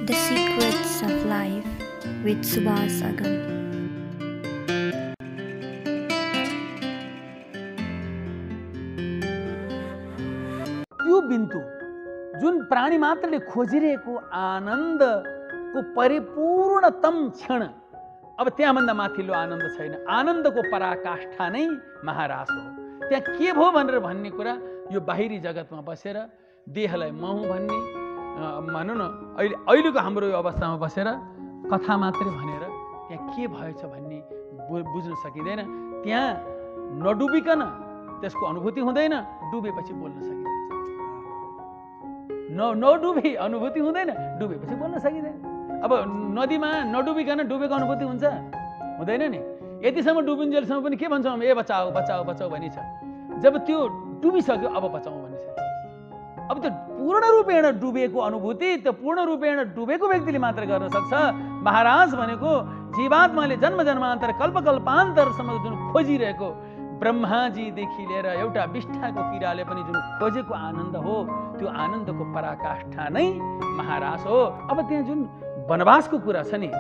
The Secrets of Life with Subhas Agam. त्यो बिन्दु जुन प्राणी मात्रले खोजिरहेको आनन्दको परिपूर्णतम क्षण, अब त्यहाँभन्दा माथिल्लो आनन्द छैन। आनन्दको पराकाष्ठा नै महारास हो। त्यहाँ के भयो भनेर भन्ने कुरा यो बाहिरी जगतमा बसेर देहलाई म हुँ भन्ने, भनौँ न अहिलेको हाम्रो यो अवस्थामा बसेर कथा मात्रै भनेर त्यहाँ के भएछ भन्ने बुझ्न सकिँदैन। त्यहाँ नडुबिकन त्यसको अनुभूति हुँदैन, डुबेपछि बोल्न सकिँदैन। नडुबी अनुभूति हुँदैन, डुबेपछि बोल्न सकिँदैन। अब नदीमा नडुबिकन डुबेको अनुभूति हुन्छ? हुँदैन नि। यतिसम्म डुबिन्जेलसम्म पनि के भन्छौँ, ए बचाऊ बचाऊ बचाऊ भनिन्छ। जब त्यो डुबिसक्यो अब बचाऊ भनिन्छ। अब त्यो पूर्ण रूपेण डुबेको अनुभूति त्यो पूर्ण रूपेण डुबेको व्यक्तिले मात्र गर्न सक्छ। महाराज भनेको जीवात्माले जन्म जन्मान्तर कल्पकल्पान्तरसम्म जुन खोजिरहेको, ब्रह्माजीदेखि लिएर एउटा विष्ठाको किराले पनि जुन खोजेको आनन्द हो, त्यो आनन्दको पराकाष्ठा नै महारास हो। अब त्यहाँ जुन वनवासको कुरा छ नि,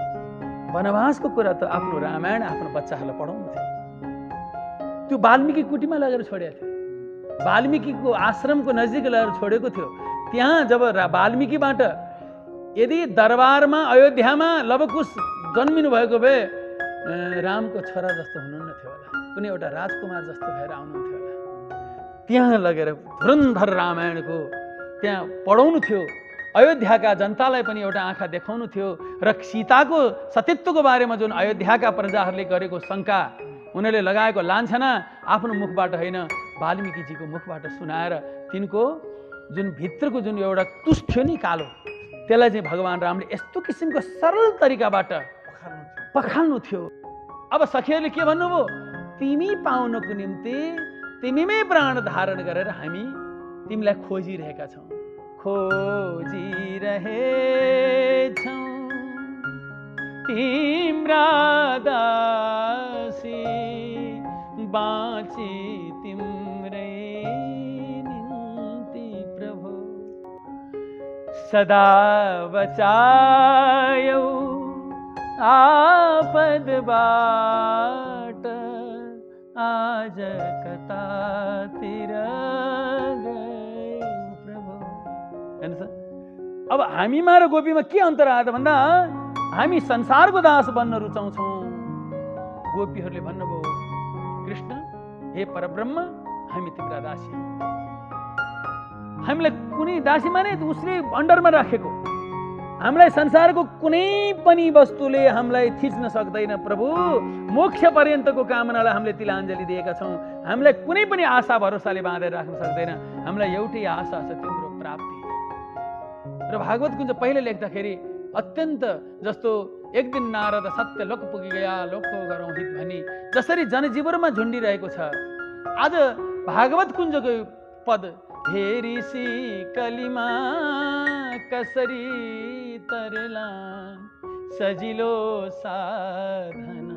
वनवासको कुरा त आफ्नो रामायण आफ्नो बच्चाहरूलाई पढाउनु थियो। त्यो वाल्मीकि कुटीमा लगेर छोडेको थियो, वाल्मीकिको आश्रमको नजिक लगेर छोडेको थियो। त्यहाँ जब वाल्मीकिबाट यदि दरबारमा अयोध्यामा लवकुश जन्मिनु भएको भए रामको छोरा जस्तो हुनुहुन्न थियो होला, कुनै एउटा राजकुमार जस्तो भएर आउनुहुन्थ्यो होला। त्यहाँ लगेर धुरन्धर रामायणको त्यहाँ पढाउनु थियो। अयोध्याका जनतालाई पनि एउटा आँखा देखाउनु थियो र सीताको सतीत्वको बारेमा जुन अयोध्याका प्रजाहरूले गरेको शङ्का, उनीहरूले लगाएको लान्छना आफ्नो मुखबाट होइन वाल्मीकिजीको मुखबाट सुनाएर तिनको जुन भित्रको जुन एउटा तुष थियो नि कालो, त्यसलाई चाहिँ भगवान् रामले यस्तो किसिमको सरल तरिकाबाट पखाल्नु थियो। अब सखीहरूले के भन्नुभयो, तिमी पाउनको निम्ति तिमीमै प्राण धारण गरेर हामी तिमीलाई खोजिरहेका छौँ, खोजिरहेछौँ तिम्रा दासी बाँची तिम्रै निम्ति प्रभु, सदा बचायौ आपदबाट आज कतातिर गयो प्रभु। हेर्नुहोस्, अब हामीमा र गोपीमा के अन्तर आयो त भन्दा हामी संसारको दास बन्न रुचाउँछौँ। गोपीहरूले भन्नुभयो, कृष्ण हे परब्रह्म हामी तिम्रा दासी। हामीलाई कुनै दासी माने उसले अन्डरमा राखेको, हामीलाई संसारको कुनै पनि वस्तुले हामीलाई थिच्न सक्दैन प्रभु। मोक्ष पर्यन्तको कामनालाई हामीले तिलाञ्जली दिएका छौँ। हामीलाई कुनै पनि आशा भरोसाले बाँधेर राख्न सक्दैन। हामीलाई एउटै आशा छ, तिम्रो प्राप्ति। र भागवत कुञ्ज पहिले लेख्दाखेरि अत्यन्त जस्तो एक दिन नारद सत्य लोक पुगी गया लोकको गरौँ हित भनी जसरी जनजीवनमा झुन्डिरहेको छ, आज भागवत कुञ्जको पद हे ऋषि कलिमा कसरी तरला सजिलो साधन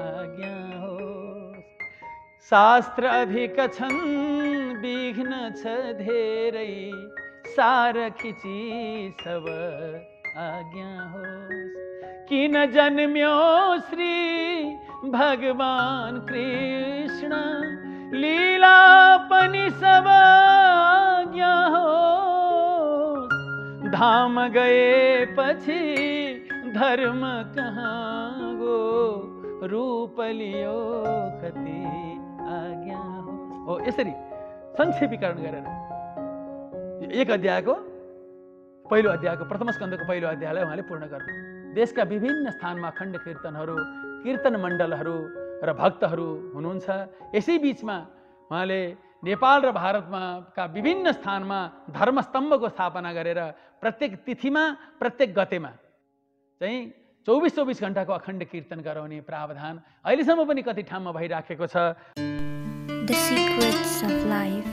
आज्ञा हो, शास्त्र अधिक छन् विघ्न छ धेरै सारखिची सब आज्ञा हो, किन जन्म्यो श्री भगवान कृष्ण लीला पनि सब आज्ञा हो, धाम गएपछि धर्म कहाँ गो रूप लियो कति आज्ञा हो। यसरी संक्षेपीकरण गरेर एक अध्यायको पहिलो अध्यायको प्रथम स्कन्धको पहिलो अध्यायलाई उहाँले पूर्ण गर्नु। देशका विभिन्न स्थानमा अखण्ड कीर्तनहरू, कीर्तन मण्डलहरू र भक्तहरू हुनुहुन्छ। यसै बिचमा उहाँले नेपाल र भारतमा का विभिन्न स्थानमा धर्मस्तम्भको स्थापना गरेर प्रत्येक तिथिमा प्रत्येक गतेमा चाहिँ 24-24 घण्टाको अखण्ड कीर्तन गराउने प्रावधान अहिलेसम्म पनि कति ठाउँमा भइराखेको छ। The Secrets of Life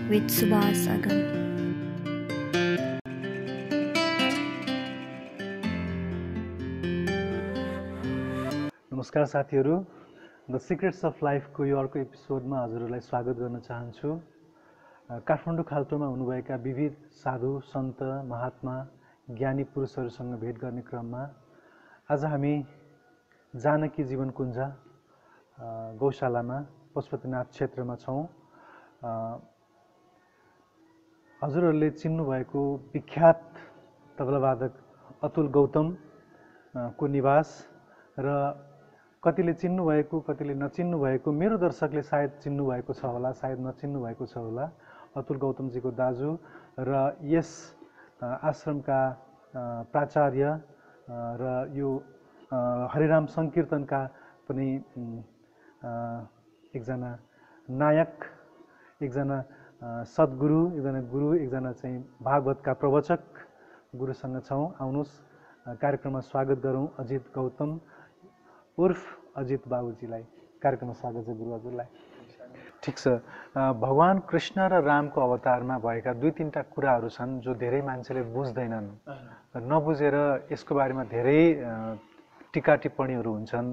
with Subhas Agam. नमस्कार साथीहरू, द सिक्रेट्स अफ लाइफको यो अर्को एपिसोडमा हजुरहरूलाई स्वागत गर्न चाहन्छु। काठमाडौँ खाल्टोमा हुनुभएका विविध साधु सन्त महात्मा ज्ञानी पुरुषहरूसँग भेट गर्ने क्रममा आज हामी जानकी जीवन कुञ्ज गौशालामा पशुपतिनाथ क्षेत्रमा छौँ। हजुरहरूले चिन्नुभएको विख्यात तबलावादक अतुल गौतम को निवास र कतिले चिन्नुभएको कतिले नचिन्नु भएको, मेरो दर्शकले सायद चिन्नुभएको छ होला, सायद नचिन्नु भएको छ होला, अतुल गौतमजीको दाजु र यस आश्रमका प्राचार्य र यो हरिराम सङ्कीर्तनका पनि एकजना नायक, एकजना सद्गुरु, एकजना गुरु, एकजना चाहिँ भागवतका प्रवचक गुरुसँग छौँ। आउनुहोस् कार्यक्रममा स्वागत गरौँ अजित गौतम उर्फ अजित बाबुजीलाई। कार्यक्रममा स्वागत छ गुरु हजुरलाई। ठिक छ, भगवान कृष्ण र रामको अवतारमा भएका दुई तिनवटा कुराहरू छन् जो धेरै मान्छेले बुझ्दैनन्, नबुझेर यसको बारेमा धेरै टिका टिप्पणीहरू हुन्छन्।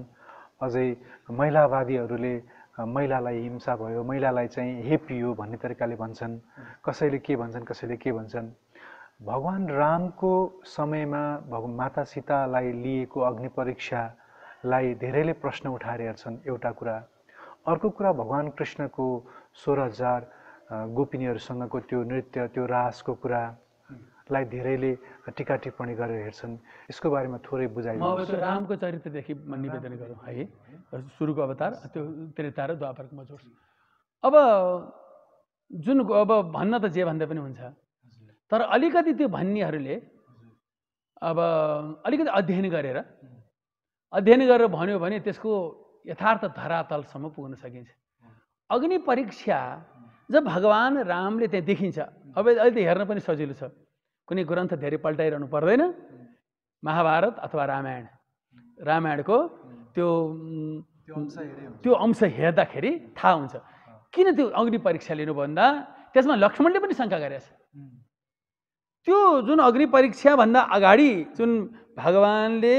अझै महिलावादीहरूले महिलालाई हिंसा भयो, महिलालाई चाहिँ हेपियो भन्ने तरिकाले भन्छन्, कसैले के भन्छन् कसैले के भन्छन्। भगवान रामको समयमा माता सीतालाई लिएको अग्नि परीक्षालाई धेरैले प्रश्न उठाएर हेर्छन्, एउटा कुरा। अर्को कुरा भगवान कृष्णको 16,000 गोपिनीहरूसँगको त्यो नृत्य, त्यो रासको कुरालाई धेरैले टिका टिप्पणी गरेर हेर्छन्। यसको बारेमा थोरै बुझाइदिनुहोस्। म रामको चरित्रदेखि निवेदन गरौँ है, सुरुको अवतार, त्यो त्रेता र द्वापरकोमा जोड्छु। अब जुन भन्न त जे भन्दा पनि हुन्छ, तर अलिकति त्यो भन्नेहरूले अब अलिकति अध्ययन गरेर भन्यो भने त्यसको यथार्थ धरातलसम्म पुग्न सकिन्छ। अग्नि परीक्षा जब भगवान रामले त्यहाँ देखिन्छ, अब अहिले त हेर्न पनि सजिलो छ, कुनै ग्रन्थ धेरै पल्टाइरहनु पर्दैन। महाभारत अथवा रामायणको त्यो अंश हेर्दाखेरि थाहा हुन्छ किन त्यो अग्नि परीक्षा लिनु भन्दा त्यसमा लक्ष्मणले पनि शङ्का गरेछ। त्यो जुन अग्नि परीक्षा भन्दा अगाडि जुन भगवानले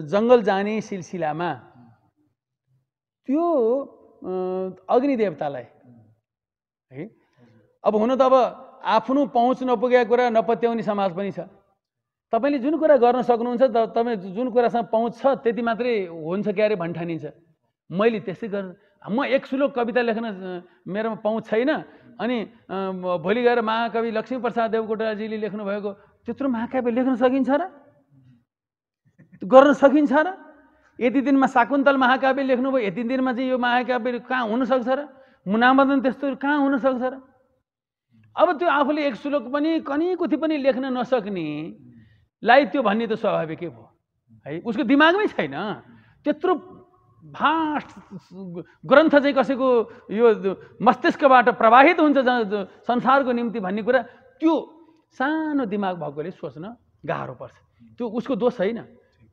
जङ्गल जाने सिलसिलामा त्यो अग्नि देवतालाई है, अब हुन त अब आफ्नो पहुँच नपुगेको कुरा नपत्याउने समाज पनि छ। तपाईँले जुन कुरा गर्न सक्नुहुन्छ, तपाईँ जुन कुरासँग पहुँच छ त्यति मात्रै हुन्छ क्यारे भन्ठानिन्छ। मैले त्यस्तै गर् म एक श्लोक कविता लेख्न मेरोमा पहुँच छैन, अनि भोलि गएर महाकवि लक्ष्मीप्रसाद देवकोटाजीले लेख्नुभएको त्यत्रो महाकाव्य लेख्न सकिन्छ र, गर्न सकिन्छ र? यति दिनमा शाकुन्तल महाकाव्य लेख्नुभयो, यति दिनमा चाहिँ यो महाकाव्य कहाँ हुनसक्छ र? मुनामदन त्यस्तो कहाँ हुनसक्छ र? अब त्यो आफूले एक श्लोक पनि कनीकुथी पनि लेख्न नसक्नेलाई त्यो भन्ने त स्वाभाविकै भयो है, उसको दिमागमै छैन। त्यत्रो भास्ट ग्रन्थ चाहिँ कसैको यो मस्तिष्कबाट प्रवाहित हुन्छ संसारको निम्ति भन्ने कुरा त्यो सानो दिमाग भएकोले सोच्न गाह्रो पर्छ। त्यो उसको दोष होइन,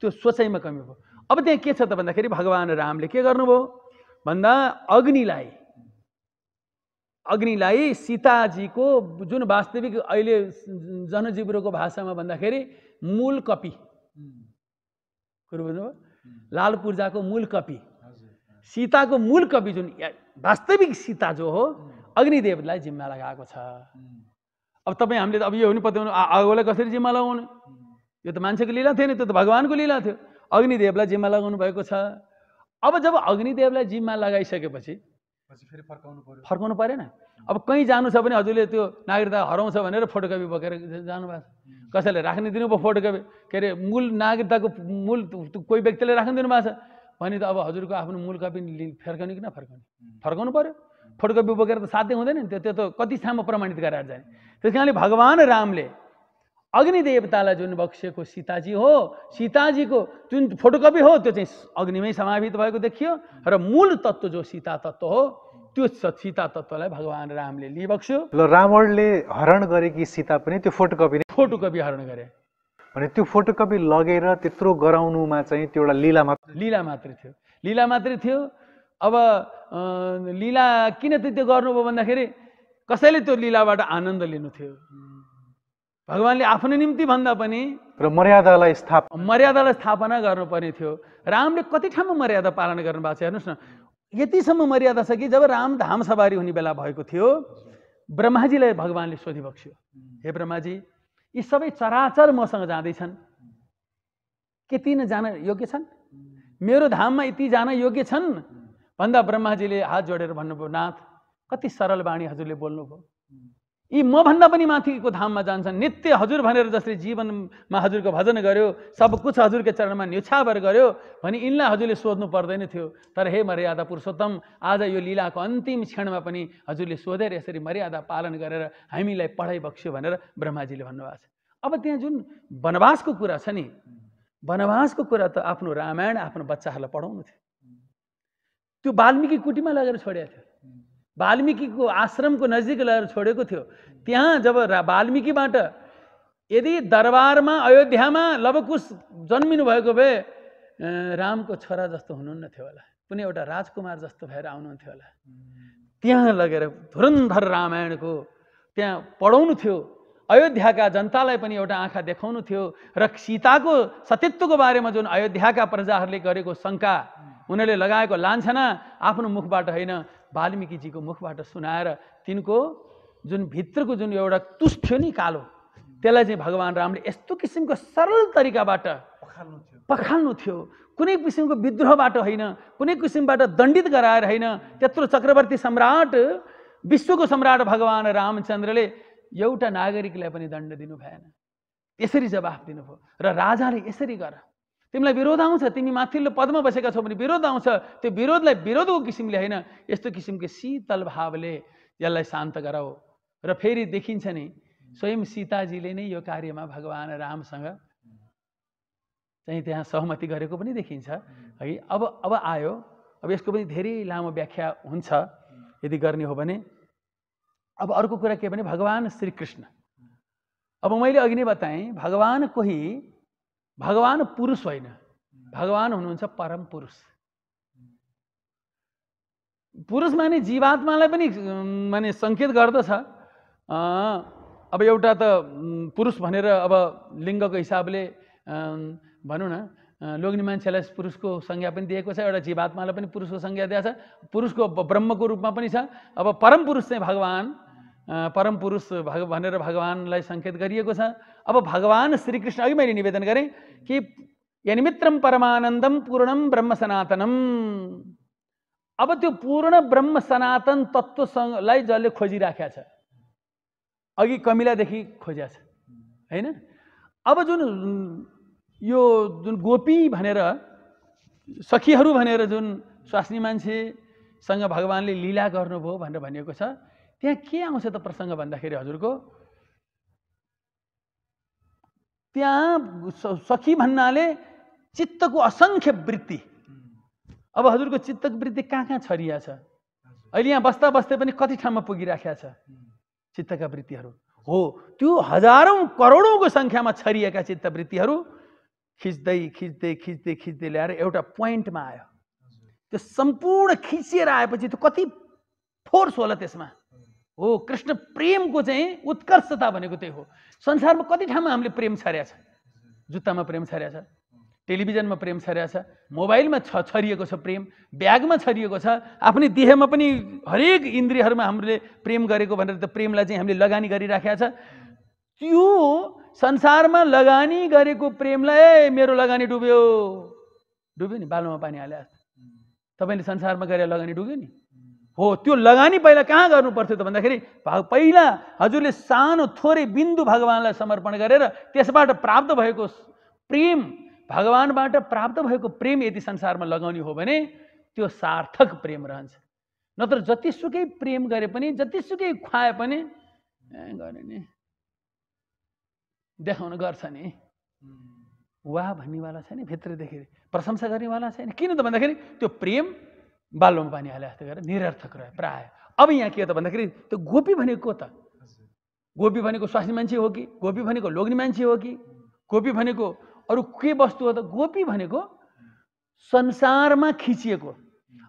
त्यो सोचाइमा कमी भयो। अब त्यहाँ के छ त भन्दाखेरि भगवान रामले के गर्नुभयो भन्दा अग्निलाई सीताजीको जुन वास्तविक अहिले जनजीवनको भाषामा भन्दाखेरि मूल कपी बुझ्नुभयो, लाल पूर्जाको मूल कपी, सीताको मूल कपी जुन वास्तविक सीता जो हो अग्निदेवलाई जिम्मा लगाएको छ। अब तपाईँ हामीले त अब यो पनि पत्याउनु आगोलाई कसरी जिम्मा लगाउनु, यो त मान्छेको लीला थिएन, त्यो त भगवानको लीला थियो। अग्निदेवलाई जिम्मा लगाउनु भएको छ। अब जब अग्निदेवलाई जिम्मा लगाइसकेपछि फेरि फर्काउनु परेन। अब कहीँ जानु छ भने हजुरले त्यो नागरिकता हराउँछ भनेर फोटोकपी बोकेर जानुभएको छ, कसैले राख्न दिनुभयो फोटोकपी, के अरे मूल नागरिकताको मूल कोही व्यक्तिले राख्न दिनुभएको छ भने त अब हजुरको आफ्नो मूल कपी फर्काउने कि नफर्काउने, फर्काउनु पर्यो। फोटोकपी बोकेर त साध्य हुँदैन नि, त्यो त कति ठाउँमा प्रमाणित गराएर जाने। त्यस कारणले भगवान रामले अग्निदेवतालाई जुन बक्सेको सीताजी हो, सीताजीको जुन फोटोकपी हो त्यो चाहिँ अग्निमै समावित भएको देखियो, र मूल तत्त्व जो सीता तत्त्व हो त्यो सीता तत्त्वलाई भगवान रामले लिइबक्स्यो। ल रावणले हरण गरेकी सीता पनि त्यो फोटोकपी हरण गरे भने त्यो फोटोकपी लगेर त्यत्रो गराउनुमा चाहिँ त्यो एउटा लीला मात्रै थियो। अब लीला किन त्यो गर्नुभयो भन्दाखेरि कसैले त्यो लीलाबाट आनन्द लिनु थियो। भगवानले आफ्नो निम्ति भन्दा पनि र मर्यादालाई स्थापना गर्नुपर्ने थियो। रामले कति ठाउँमा मर्यादा पालन गर्नु भएको छ हेर्नुहोस् न। यतिसम्म मर्यादा छ कि जब राम धाम सवारी हुने बेला भएको थियो, ब्रह्माजीलाई भगवानले सोधिबक्स्यो, हे ब्रह्माजी यी सबै चराचर मसँग जाँदैछन्, के ती जान योग्य छन्? मेरो धाममा यति जान योग्य छन् भन्दा ब्रह्माजीले हात जोडेर भन्नुभयो, नाथ कति सरल वाणी हजुरले बोल्नुभयो। यी मभन्दा पनि माथिको धाममा जान्छन्। नित्य हजुर भनेर जसले जीवनमा हजुरको भजन गर्यो, सब कुछ हजुरको चरणमा न्यौछावर गर्यो भने यिनलाई हजुरले सोध्नु पर्दैन थियो। तर हे मर्यादा पुरुषोत्तम, आज यो लीलाको अन्तिम क्षणमा पनि हजुरले सोधेर यसरी मर्यादा पालन गरेर हामीलाई पढाइ बक्स्यो भनेर ब्रह्माजीले भन्नुभएको छ। अब त्यहाँ जुन वनवासको कुरा छ नि, वनवासको कुरा त आफ्नो रामायण आफ्नो बच्चाहरूलाई पढाउनु थियो। त्यो वाल्मीकि कुटीमा लगेर छोडेको थियो, वाल्मीकिको आश्रमको नजिक लगेर छोडेको थियो। त्यहाँ जब वाल्मीकिबाट यदि दरबारमा अयोध्यामा लवकुश जन्मिनु भएको भए रामको छोरा जस्तो हुनुहुन्न थियो होला, कुनै एउटा राजकुमार जस्तो भएर आउनुहुन्थ्यो होला। त्यहाँ लगेर धुरन्धर रामायणको त्यहाँ पढाउनु थियो। अयोध्याका जनतालाई पनि एउटा आँखा देखाउनु थियो र सीताको सतीत्वको बारेमा जुन अयोध्याका प्रजाहरूले गरेको शङ्का, उनीहरूले लगाएको लान्छना आफ्नो मुखबाट होइन वाल्मीकिजीको मुखबाट सुनाएर तिनको जुन भित्रको जुन एउटा तुष थियो नि कालो, त्यसलाई चाहिँ भगवान रामले यस्तो किसिमको सरल तरिकाबाट पखाल्नु थियो। कुनै किसिमको विद्रोहबाट होइन, कुनै किसिमबाट दण्डित गराएर होइन। त्यत्रो चक्रवर्ती सम्राट, विश्वको सम्राट भगवान रामचन्द्रले एउटा नागरिकलाई पनि दण्ड दिनु भएन, यसरी जवाफ दिनुभयो। र राजाले यसरी गर, तिमीलाई विरोध आउँछ, तिमी माथिल्लो पदमा बसेका छौ भने विरोध आउँछ, त्यो विरोधलाई विरोधको किसिमले होइन, यस्तो किसिमको शीतल भावले यसलाई शान्त गराऊ। र फेरि देखिन्छ नि स्वयं सीताजीले नै यो कार्यमा भगवान रामसँग चाहिँ त्यहाँ सहमति गरेको पनि देखिन्छ है। अब आयो, अब यसको पनि धेरै लामो व्याख्या हुन्छ यदि गर्ने हो भने। अब अर्को कुरा के भने भगवान श्रीकृष्ण, अब मैले अघि नै बताएँ भगवान पुरुष होइन, भगवान हुनुहुन्छ परम पुरुष। पुरुष माने जीवात्मालाई पनि माने सङ्केत गर्दछ। अब एउटा त पुरुष भनेर अब लिङ्गको हिसाबले भनौँ न, लोग्ने मान्छेलाई पुरुषको संज्ञा पनि दिएको छ, एउटा जीवात्मालाई पनि पुरुषको संज्ञा दिएको छ, पुरुषको ब्रह्मको रूपमा पनि छ। अब परम पुरुष चाहिँ भगवान, परम पुरुष भनेर भगवानलाई सङ्केत गरिएको छ। अब भगवान श्रीकृष्ण, अघि मैले निवेदन गरेँ कि यनिमित्रम परमानन्दम पूर्णम ब्रह्म सनातनम। अब त्यो पूर्ण ब्रह्म सनातन तत्त्वसँगलाई जसले खोजिराखेका छ, अघि कमिलादेखि खोज्या छ होइन। अब यो जुन गोपी भनेर सखीहरू भनेर जुन स्वास्नी मान्छेसँग भगवानले लीला गर्नुभयो भनेर भनिएको छ, त्यहाँ के आउँछ त प्रसङ्ग भन्दाखेरि हजुरको त्यहाँ सखी भन्नाले चित्तको असङ्ख्य वृत्ति। अब हजुरको चित्तको वृत्ति कहाँ कहाँ छरिया छ, अहिले यहाँ बस्दा बस्दै पनि कति ठाउँमा पुगिराखेका छ चित्तका वृत्तिहरू हो। त्यो हजारौं करोडौंको सङ्ख्यामा छरिएका चित्तवृत्तिहरू खिच्दै खिच्दै खिच्दै खिच्दै ल्याएर एउटा पोइन्टमा आयो। त्यो सम्पूर्ण खिचिएर आएपछि त्यो कति फोर्स होला त्यसमा हो। कृष्ण प्रेमको चाहिँ उत्कर्षता भनेको त्यही हो। संसारमा कति ठाउँमा हामीले प्रेम छर्या छ, जुत्तामा प्रेम छर्या छ, टेलिभिजनमा प्रेम छर्या छ, मोबाइलमा छरिएको छ प्रेम, ब्यागमा छरिएको छ, आफ्नै देहमा पनि हरेक इन्द्रियहरूमा हामीले प्रेम गरेको भनेर त प्रेमलाई चाहिँ हामीले लगानी गरिराखेका छ। त्यो संसारमा लगानी गरेको प्रेमलाई मेरो लगानी डुब्यो नि, बालुमा पानी हाले जस्तो तपाईँले संसारमा गरेर लगानी डुब्यो नि हो। त्यो लगानी पहिला कहाँ गर्नु पर्थ्यो त भन्दाखेरि पहिला हजुरले सानो थोरै बिन्दु भगवानलाई समर्पण गरेर त्यसबाट प्राप्त भएको प्रेम, भगवानबाट प्राप्त भएको प्रेम यदि संसारमा लगाउने हो भने त्यो सार्थक प्रेम रहन्छ। नत्र जतिसुकै प्रेम गरे पनि, जतिसुकै खुवाए पनि गर्ने नि देखाउन गर्छ नि, वाह भन्नेवाला छैन, भित्रदेखि प्रशंसा गर्नेवाला छैन। किन त भन्दाखेरि त्यो प्रेम बालुमा पानी हाले जस्तो गरेर निरर्थक रह्यो प्राय। अब यहाँ के हो त भन्दाखेरि त्यो गोपी भनेको त, गोपी भनेको स्वास्नी मान्छे हो कि, गोपी भनेको लोग्ने मान्छे हो कि, गोपी भनेको अरू के वस्तु हो त? गोपी भनेको संसारमा खिचिएको,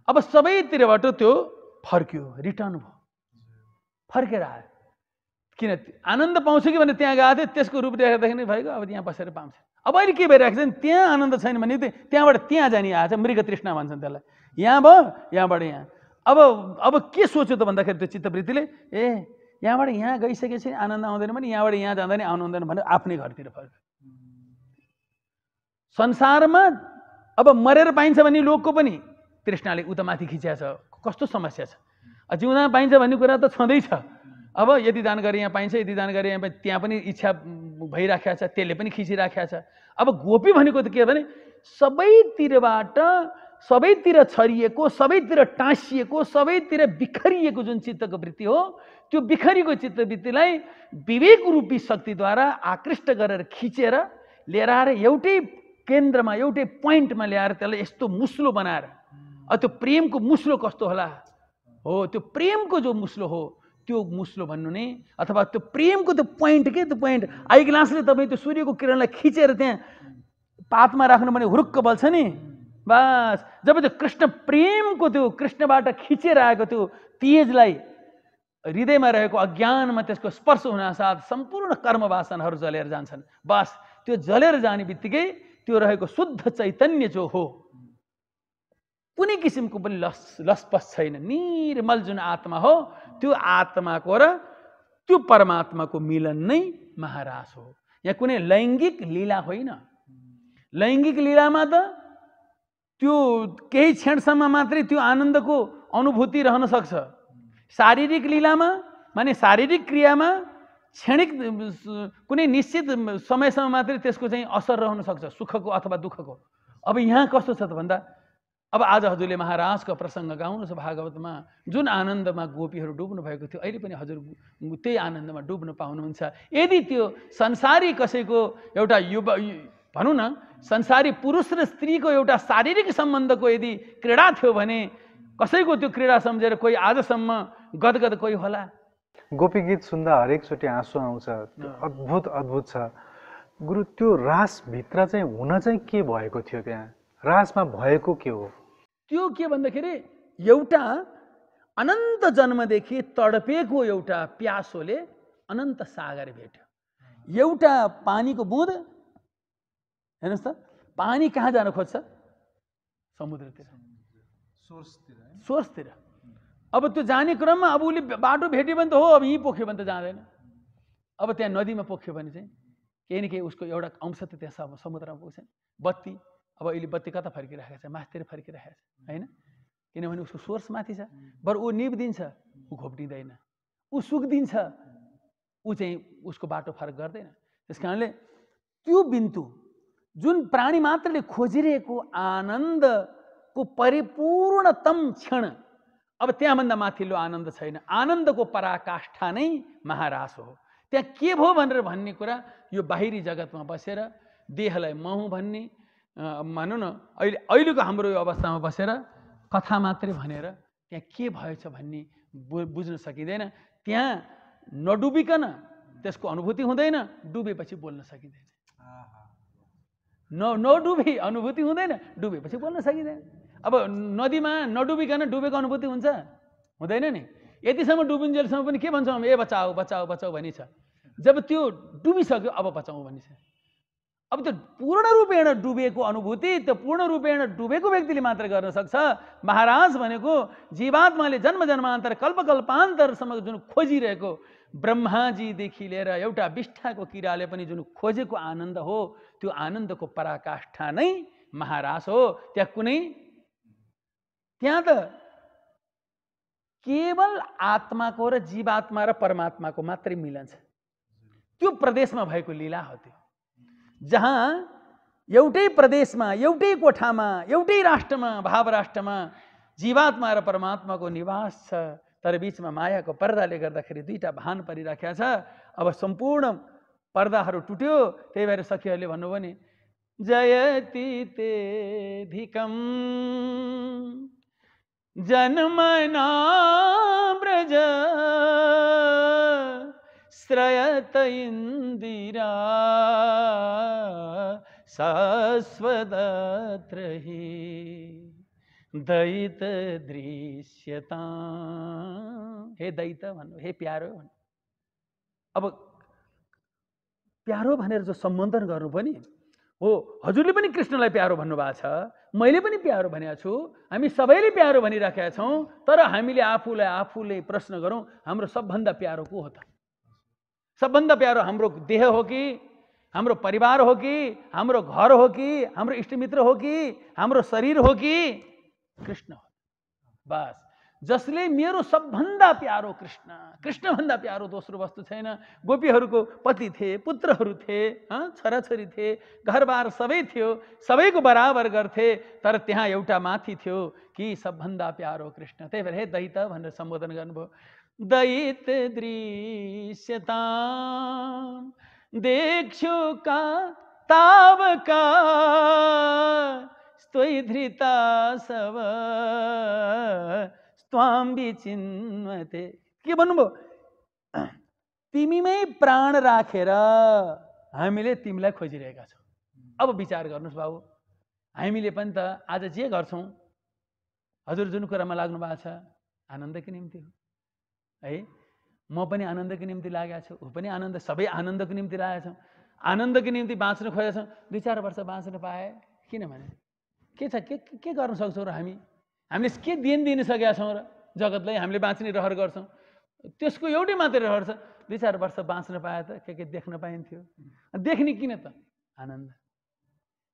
अब सबैतिरबाट त्यो फर्क्यो, रिटर्न भयो, फर्केर आयो। किन आनन्द पाउँछ कि भने त्यहाँ गएको थियो, त्यसको रूपरेखा देख्ने भएको, अब त्यहाँ बसेर पाउँछ। अब अहिले के भइरहेको छ, त्यहाँ आनन्द छैन भने त्यहाँबाट त्यहाँ जाने आएछ, मृग तृष्णा भन्छन् त्यसलाई। यहाँ भयो, यहाँबाट यहाँ। अब के सोच्यो त भन्दाखेरि त्यो चित्तवृत्तिले, यहाँबाट यहाँ गइसकेपछि आनन्द आउँदैन भने यहाँबाट यहाँ जाँदा नि आउनु हुँदैन भने आफ्नै घरतिर फर्क। संसारमा अब मरेर पाइन्छ भन्ने लोकको पनि तृष्णाले उता माथि खिचिया छ। कस्तो समस्या छ। जिउँदा पाइन्छ भन्ने कुरा त छँदैछ। अब यदि दान गरे यहाँ पाइन्छ, यदि दान गरे यहाँ पाइन्छ, त्यहाँ पनि इच्छा भइराखेको छ, त्यसले पनि खिचिराखेको छ। अब गोपी भनेको त के भने सबैतिरबाट सबैतिर छरिएको, सबैतिर टाँसिएको, सबैतिर बिखरिएको जुन चित्तको वृत्ति हो, त्यो बिखरिएको चित्तवृत्तिलाई विवेक रूपी शक्तिद्वारा आकृष्ट गरेर खिचेर लिएर आएर एउटै केन्द्रमा एउटै पोइन्टमा ल्याएर त्यसलाई यस्तो मुस्लो बनाएर, त्यो प्रेमको मुस्लो कस्तो होला हो, त्यो प्रेमको जो मुस्लो हो त्यो मुस्लो भन्नु नै, अथवा त्यो प्रेमको त्यो पोइन्ट के, त्यो पोइन्ट आई ग्लासले तपाईँ त्यो सूर्यको किरणलाई खिचेर त्यहाँ पातमा राख्नु भने हुरुक्क बल्छ नि। बस जब त्यो कृष्ण प्रेमको त्यो कृष्णबाट खिचेर आएको त्यो तेजलाई हृदयमा रहेको अज्ञानमा त्यसको स्पर्श हुनासाथ सम्पूर्ण कर्म वासनाहरू जलेर जान्छन्। बस त्यो जलेर जाने बित्तिकै त्यो रहेको शुद्ध चैतन्य जो हो, कुनै किसिमको पनि लसपस छैन, निर्मल जुन आत्मा हो, त्यो आत्माको र त्यो परमात्माको मिलन नै महारास हो। यहाँ कुनै लैङ्गिक लीला होइन। लैङ्गिक लीलामा त त्यो केही क्षणसम्म मात्रै त्यो आनन्दको अनुभूति रहन सक्छ। शारीरिक लीलामा माने शारीरिक क्रियामा क्षणिक कुनै निश्चित समयसम्म मात्रै त्यसको चाहिँ असर रहन सक्छ, सुखको अथवा दुःखको। अब यहाँ कस्तो छ त भन्दा, अब आज हजुरले महाराजको प्रसङ्ग गाउनुहोस् भागवतमा, जुन आनन्दमा गोपीहरू डुब्नु भएको थियो, अहिले पनि हजुर त्यही आनन्दमा डुब्न पाउनुहुन्छ। यदि त्यो संसारी कसैको एउटा भनौँ न संसारी पुरुष र स्त्रीको एउटा शारीरिक सम्बन्धको यदि क्रीडा थियो भने कसैको त्यो क्रीडा सम्झेर कोही आजसम्म गदगद कोही होला। गोपी गीत सुन्दा हरेकचोटि आँसु आउँछ, अद्भुत अद्भुत छ। गुरु त्यो रासभित्र चाहिँ हुन चाहिँ के भएको थियो, त्यहाँ रासमा भएको के हो? त्यो के भन्दाखेरि एउटा अनन्त जन्मदेखि तडपेको एउटा प्यासोले अनन्त सागर भेट्यो। एउटा पानीको बुँद, हेर्नुहोस् त, पानी कहाँ जान खोज्छ? समुद्रतिर, सोर्सतिर। अब त्यो जाने क्रममा अब उसले बाटो भेट्यो भने त हो, अब यहीँ पोख्यो भने त जाँदैन। अब त्यहाँ नदीमा पोख्यो भने चाहिँ केही न केही उसको एउटा अंश त त्यहाँ समुद्रमा पुग्छ। बत्ती, अब अहिले बत्ती कता फर्किरहेको छ? माथितिर फर्किरहेको छ होइन, किनभने उसको सोर्स माथि छ। बरु ऊ निभदिन्छ, ऊ घोप्टिँदैन, ऊ सुक्दिन्छ, ऊ चाहिँ उसको बाटो फरक गर्दैन। त्यस कारणले त्यो बिन्दु जुन प्राणी मात्रले खोजिरहेको आनन्दको परिपूर्णतम क्षण, अब त्यहाँभन्दा माथिल्लो आनन्द छैन। आनन्दको पराकाष्ठा नै महारास हो। त्यहाँ के भयो भनेर भन्ने कुरा यो बाहिरी जगतमा बसेर देहलाई म हुँ भन्ने, भनौँ न अहिलेको हाम्रो यो अवस्थामा बसेर कथा मात्रै भनेर त्यहाँ के भएछ भन्ने बुझ्न सकिँदैन। त्यहाँ नडुबिकन त्यसको अनुभूति हुँदैन, डुबेपछि बोल्न सकिँदैन। नडुबी अनुभूति हुँदैन, डुबेपछि बोल्न सकिँदैन। अब नदीमा नडुबिकन डुबेको अनुभूति हुन्छ? हुँदैन नि। यतिसम्म डुबिन्जेलसम्म पनि के भन्छौँ? ए बचाऊ बचाऊ बचाऊ भनी छ। जब त्यो डुबिसक्यो अब बचाऊ भनी छ। अब त्यो पूर्ण रूपेण डुबेको अनुभूति त्यो पूर्ण रूपेण डुबेको व्यक्तिले मात्र गर्न सक्छ। महाराज भनेको जीवात्माले जन्म जन्मान्तर कल्प कल्पान्तरसम्म जुन खोजिरहेको, ब्रह्माजीदेखि लिएर एउटा विष्ठाको किराले पनि जुन खोजेको आनन्द हो, त्यो आनन्दको पराकाष्ठा नै महाराज हो। त्यहाँ त केवल आत्माको र जीवात्मा र परमात्माको मात्रै मिलन छ। त्यो प्रदेशमा भएको लीला हो त्यो, जहाँ एउटै प्रदेशमा, एउटै कोठामा, एउटै राष्ट्रमा, भाव राष्ट्रमा जीवात्मा र परमात्माको निवास छ। तर बीचमा मायाको पर्दाले गर्दाखेरि दुईटा भान परिराखेको छ। अब सम्पूर्ण पर्दाहरू टुट्यो। त्यही भएर सखीहरूले भन्नुभयो नि, जयति ते धिकम जन्मना ब्रज श्रयत इंदिरा शाश्वतत्र हि दैत दृश्यता। हे दैत भन्नु, हे प्यारो भन्नु। अब प्यारो भनेर जो सम्बोधन गर्नु पनि हो हजुरले पनि कृष्णलाई प्यारो भन्नुभएको छ, मैले पनि प्यारो भनेको छु, हामी सबैले प्यारो भनिराखेका छौँ, तर हामीले आफूले प्रश्न गरौँ हाम्रो सबभन्दा प्यारो को हो त? सबभन्दा प्यारो हाम्रो देह हो कि, हाम्रो परिवार हो कि, हाम्रो घर हो कि, हाम्रो इष्टमित्र हो कि, हाम्रो शरीर हो कि कृष्ण हो? बस जसले मेरो सबभन्दा प्यारो कृष्ण, कृष्णभन्दा प्यारो दोस्रो वस्तु छैन। गोपीहरूको पति थिए, पुत्रहरू थिए, छोराछोरी थिए, घरबार सबै थियो, सबैको बराबर गर्थे, तर त्यहाँ एउटा माथि थियो कि सबभन्दा प्यारो कृष्ण। त्यही भएर हे दैत भनेर सम्बोधन गर्नुभयो। दैत दृश्यता देख्छु का तावका स्तोय धृता सब स्वाम विचिन्वते। के भन्नुभयो? तिमीमै प्राण राखेर हामीले तिमीलाई खोजिरहेका छौँ। अब विचार गर्नुहोस् बाबु, हामीले पनि त आज जे गर्छौँ, हजुर जुन कुरामा लाग्नु भएको छ आनन्दको निम्ति हो है। म पनि आनन्दको निम्ति लागेको छु, ऊ पनि आनन्द, सबै आनन्दको निम्ति लागेका छौँ। आनन्दको निम्ति बाँच्न खोजेका छौँ। 2-4 वर्ष बाँच्न पाए किनभने के छ, के गर्न सक्छौँ र हामीले के दिन सकेका छौँ र जगतलाई? हामीले बाँच्ने रहर गर्छौँ, त्यसको एउटै मात्रै रहर छ, 2-4 वर्ष बाँच्न पाए त के देख्न पाइन्थ्यो। देख्ने किन त? आनन्द।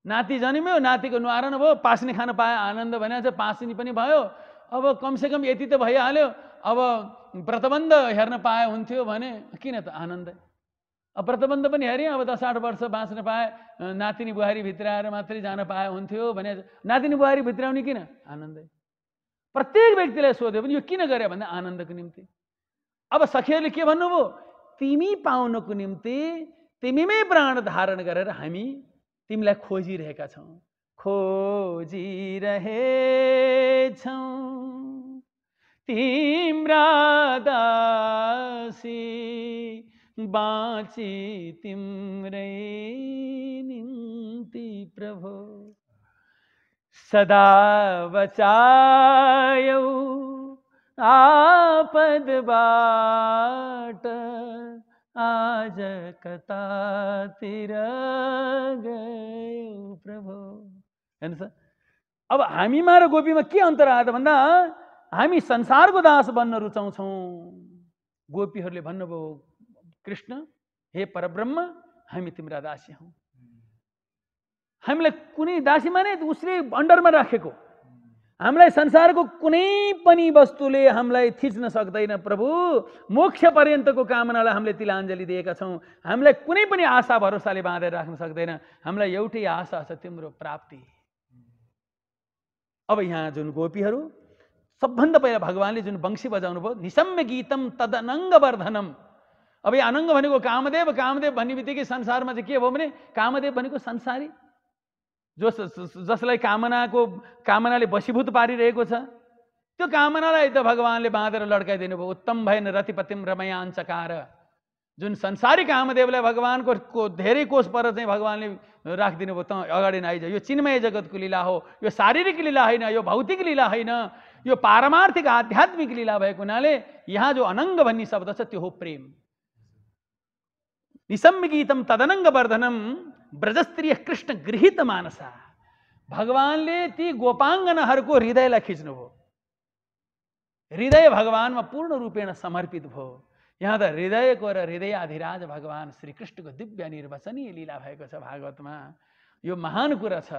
नाति जन्म्यो, नातिको नुहारन भयो, पास्ने खान पाए आनन्द भनेको छ, पास्नी पनि भयो। अब कमसेकम यति त भइहाल्यो, अब व्रतबन्ध हेर्न पाए हुन्थ्यो भने किन त? आनन्द। अब व्रतबन्ध पनि हेरेँ, अब 10-8 वर्ष बाँच्न पाए, नातिनी बुहारी भित्राएर मात्रै जान पाए हुन्थ्यो भने नातिनी बुहारी भित्राउने किन? आनन्दै। प्रत्येक व्यक्तिलाई सोध्यो भने यो किन गरे भन्दा आनन्दको निम्ति। अब सखीहरूले के भन्नुभयो? तिमी पाउनको निम्ति तिमीमै प्राण धारण गरेर हामी तिमीलाई खोजिरहेका छौँ, खोजिरहेछौँ तिम्रा दासी बाँची तिम्रै निम्ति प्रभु। सदा बचायौ आपदबाट आज कतातिर गयो प्रभु। हेर्नुहोस्, अब हामीमा र गोपीमा के अन्तर आयो त भन्दा हामी संसारको दास बन्न रुचाउँछौँ। गोपीहरूले भन्नुभयो कृष्ण हे परब्रह्म हामी तिम्रा दासी हौँ। हामीलाई कुनै दासी माने उसले अन्डरमा राखेको, हामीलाई संसारको कुनै पनि वस्तुले हामीलाई थिच्न सक्दैन प्रभु। मोक्ष पर्यन्तको कामनालाई हामीले तिलाञ्जली दिएका छौँ। हामीलाई कुनै पनि आशा भरोसाले बाँधेर राख्न सक्दैन। हामीलाई एउटै आशा छ, तिम्रो प्राप्ति। अब यहाँ जुन गोपीहरू, सबभन्दा पहिला भगवानले जुन वंशी बजाउनु भयो, निसम्य गीतम तदनङ्ग वर्धनम। अब यो अनङ्ग भनेको कामदेव। कामदेव भन्ने बित्तिकै संसारमा चाहिँ के भयो भने कामदेव भनेको संसारी, जसलाई कामनाले वशीभूत पारिरहेको छ। त्यो कामनालाई त भगवानले बाँधेर लड्काइदिनु भयो। उत्तम भएन रतिपतिम रमयाञ्चकार। जुन संसारी कामदेवलाई भगवानको धेरै कोष पर चाहिँ भगवानले राखिदिनु भयो, त अगाडि नआइज। यो चिन्मय जगतको लीला हो, यो शारीरिक लीला होइन, यो भौतिक लीला होइन, यो पारमार्थिक आध्यात्मिक लीला भएको हुनाले यहाँ जो अनङ्ग भन्ने शब्द छ त्यो हो प्रेम। निसम्य गीतम तदनङ्ग वर्धनम ब्रजस्त्रीय कृष्ण गृहीत मानसा। भगवानले ती गोपाङ्गनाहरूको हृदयलाई खिच्नुभयो। हृदय भगवानमा पूर्ण रूपेण समर्पित भयो। यहाँ त हृदयको र हृदयाधिराज भगवान श्रीकृष्णको दिव्य निर्वचनीय लीला भएको छ भागवतमा। यो महान कुरा छ।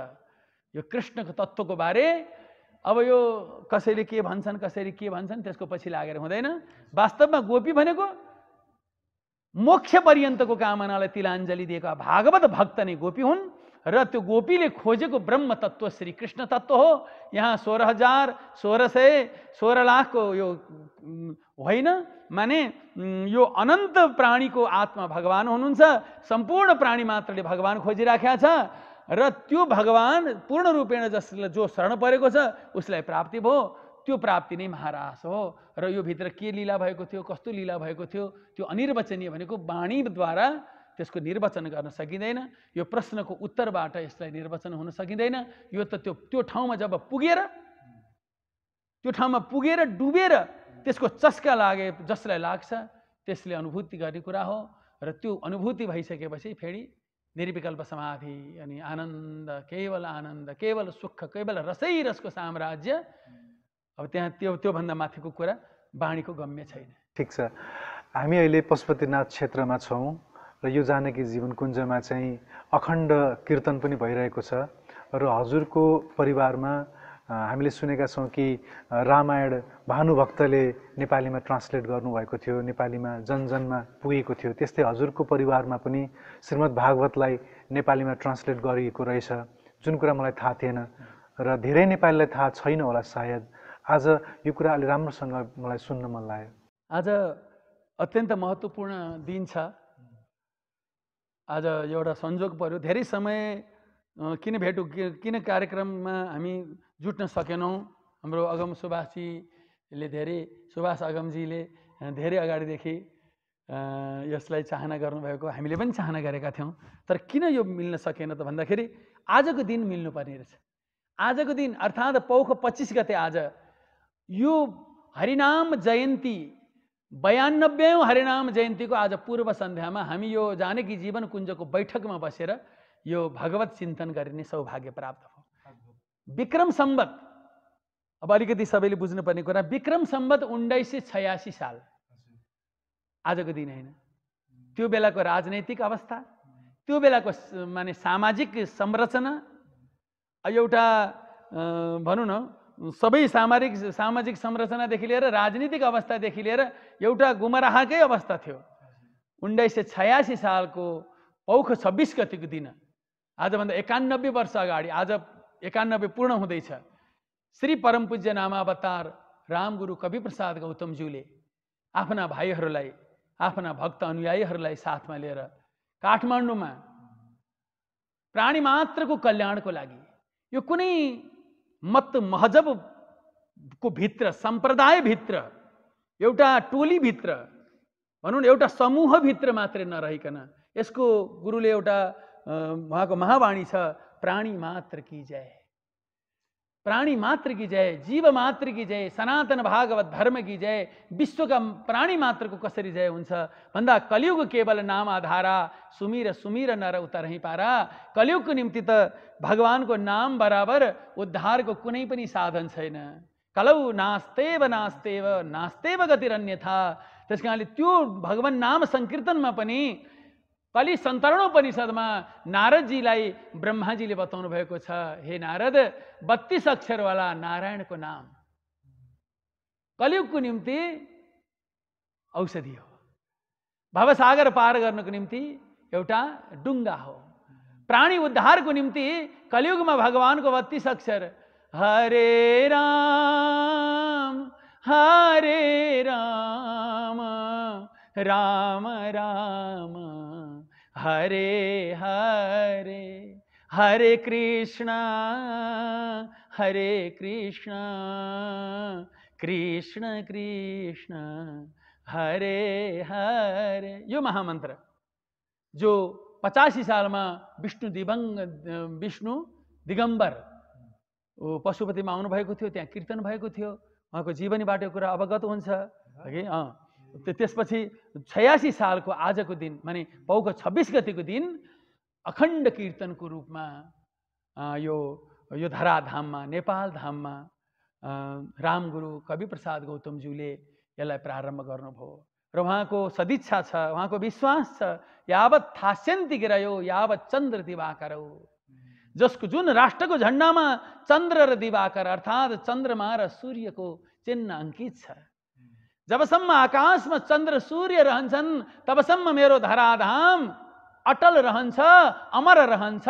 यो कृष्णको तत्त्वको बारे अब यो कसैले के भन्छन् त्यसको पछि लागेर हुँदैन। वास्तवमा गोपी भनेको मोक्ष पर्यन्तको कामनालाई तिलाञ्जली दिएका भागवत भक्त नै गोपी हुन्। र त्यो गोपीले खोजेको ब्रह्म तत्त्व श्री कृष्ण तत्त्व हो। यहाँ 16,000 लाखको यो होइन, माने यो अनन्त प्राणीको आत्मा भगवान हुनुहुन्छ। सम्पूर्ण प्राणी मात्रले भगवान खोजिराखेका छ र त्यो भगवान पूर्ण रूपेण जसले जो शरण परेको छ उसलाई प्राप्ति भयो। त्यो प्राप्ति नै महारास हो। र यो भित्र के लीला भएको थियो, कस्तो लीला भएको थियो, त्यो अनिर्वचनीय भनेको वाणीद्वारा त्यसको निर्वचन गर्न सकिँदैन। यो प्रश्नको उत्तरबाट यसलाई निर्वचन हुन सकिँदैन। यो त त्यो ठाउँमा जब पुगेर, त्यो ठाउँमा पुगेर डुबेर त्यसको चस्का लागे जसलाई लाग्छ त्यसले अनुभूति गर्ने कुरा हो। र त्यो अनुभूति भइसकेपछि फेरि निर्विकल्प समाधि अनि आनन्द, केवल सुख, केवल रसै रसको साम्राज्य। अब त्यहाँ त्योभन्दा माथिको कुरा वाणीको गम्य छैन। ठिक छ, हामी अहिले पशुपतिनाथ क्षेत्रमा छौँ र यो जानकी जीवन कुञ्जमा चाहिँ अखण्ड कीर्तन पनि भइरहेको छ र हजुरको परिवारमा हामीले सुनेका छौँ कि रामायण भानुभक्तले नेपालीमा ट्रान्सलेट गर्नुभएको थियो, नेपालीमा जनजनमा पुगेको थियो। त्यस्तै हजुरको परिवारमा पनि श्रीमद् भागवतलाई नेपालीमा ट्रान्सलेट गरिएको रहेछ, जुन कुरा मलाई थाहा थिएन र धेरै नेपालीलाई थाहा छैन होला सायद। आज यो कुरा अलि राम्रोसँग मलाई सुन्न मन लाग्यो। आज अत्यन्त महत्त्वपूर्ण दिन छ। आज एउटा संयोग पर्यो, धेरै समय किन भेटौँ, किन कार्यक्रममा हामी जुट्न सकेनौँ। हाम्रो अगम सुभाषजीले सुभाष अगमजीले धेरै अगाडिदेखि यसलाई चाहना गर्नुभएको, हामीले पनि चाहना गरेका थियौँ। तर किन यो मिल्न सकेन त भन्दाखेरि आजको दिन मिल्नुपर्ने रहेछ। आजको दिन अर्थात् पौष 25 गते आज यो हरिनाम जयन्ती 92औं हरिनाम जयन्तीको आज पूर्व सन्ध्यामा हामी यो जानकी जीवन कुञ्जको बैठकमा बसेर यो भगवत चिन्तन गरिने सौभाग्य प्राप्त भयो। विक्रम सम्वत, अब अलिकति सबैले बुझ्नुपर्ने कुरा, विक्रम सम्वत 1986 साल आजको दिन होइन। त्यो बेलाको राजनैतिक अवस्था, त्यो बेलाको माने सामाजिक संरचना, एउटा भनौँ न सबै सामाजिक संरचनादेखि लिएर राजनीतिक अवस्थादेखि लिएर एउटा गुमराहकै अवस्था थियो। 1986 सालको पौष 26 गतिको दिन, आजभन्दा 91 वर्ष अगाडि, आज 91 पूर्ण हुँदैछ, श्री परम पूज्य नामावतार रामगुरु कविप्रसाद गौतमज्यूले आफ्ना भाइहरूलाई, आफ्ना भक्त अनुयायीहरूलाई साथमा लिएर काठमाडौँमा प्राणी मात्रको कल्याणको लागि, यो कुनै मत महजबको भित्र, सम्प्रदायभित्र, एउटा टोलीभित्र, भनौँ न एउटा समूहभित्र मात्रै नरहिकन, यसको गुरुले एउटा उहाँको महावाणी छ, प्राणी मात्र की जय, प्राणी मात्र की जय, जीव मात्र की जय, सनातन भागवत धर्म की जय। विश्वका प्राणी मात्रको कसरी जय हुन्छ भन्दा कलियुग केवल नाम आधारा, सुमिर सुमिर नर उतरहि पारा। कलियुगको निम्ति त भगवानको नाम बराबर उद्धारको कुनै पनि साधन छैन। कलौ नास्तेव नास्तेव नास्तेव गतिरन्यथा। त्यस कारणले त्यो भगवान नाम संकीर्तनमा पनि कलि सन्तरणोपनिषदमा नारदजीलाई ब्रह्माजीले बताउनु भएको छ, हे नारद 32 अक्षरवाला नारायणको नाम कलियुगको निम्ति औषधि हो, भवसागर पार गर्नको निम्ति एउटा डुङ्गा हो। प्राणी उद्धारको निम्ति कलियुगमा भगवानको 32 अक्षर हरे राम राम राम हरे हरे, हरे कृष्णा कृष्ण कृष्ण हरे हरे। यो महामन्त्र जो 85 सालमा विष्णु दिगम्बर पशुपतिमा आउनुभएको थियो, त्यहाँ कीर्तन भएको थियो, उहाँको जीवनीबाट कुरा अवगत हुन्छ कि त्यसपछि 86 सालको आजको दिन माने पौष 26 गतिको दिन अखण्ड कीर्तनको रूपमा यो धराधाममा, नेपाल धाममा रामगुरु कविप्रसाद गौतमज्यूले यसलाई प्रारम्भ गर्नुभयो र उहाँको सदिच्छा छ, उहाँको विश्वास छ, यावत् थास्यन्ति गिरयो यावत् चन्द्र दिवाकरौ। जसको जुन राष्ट्रको झण्डामा चन्द्र र दिवाकर अर्थात् चन्द्रमा र सूर्यको चिन्ह अंकित छ, जबसम्म आकाशमा चन्द्र सूर्य रहन्छन् तबसम्म मेरो धराधाम अटल रहन्छ, अमर रहन्छ,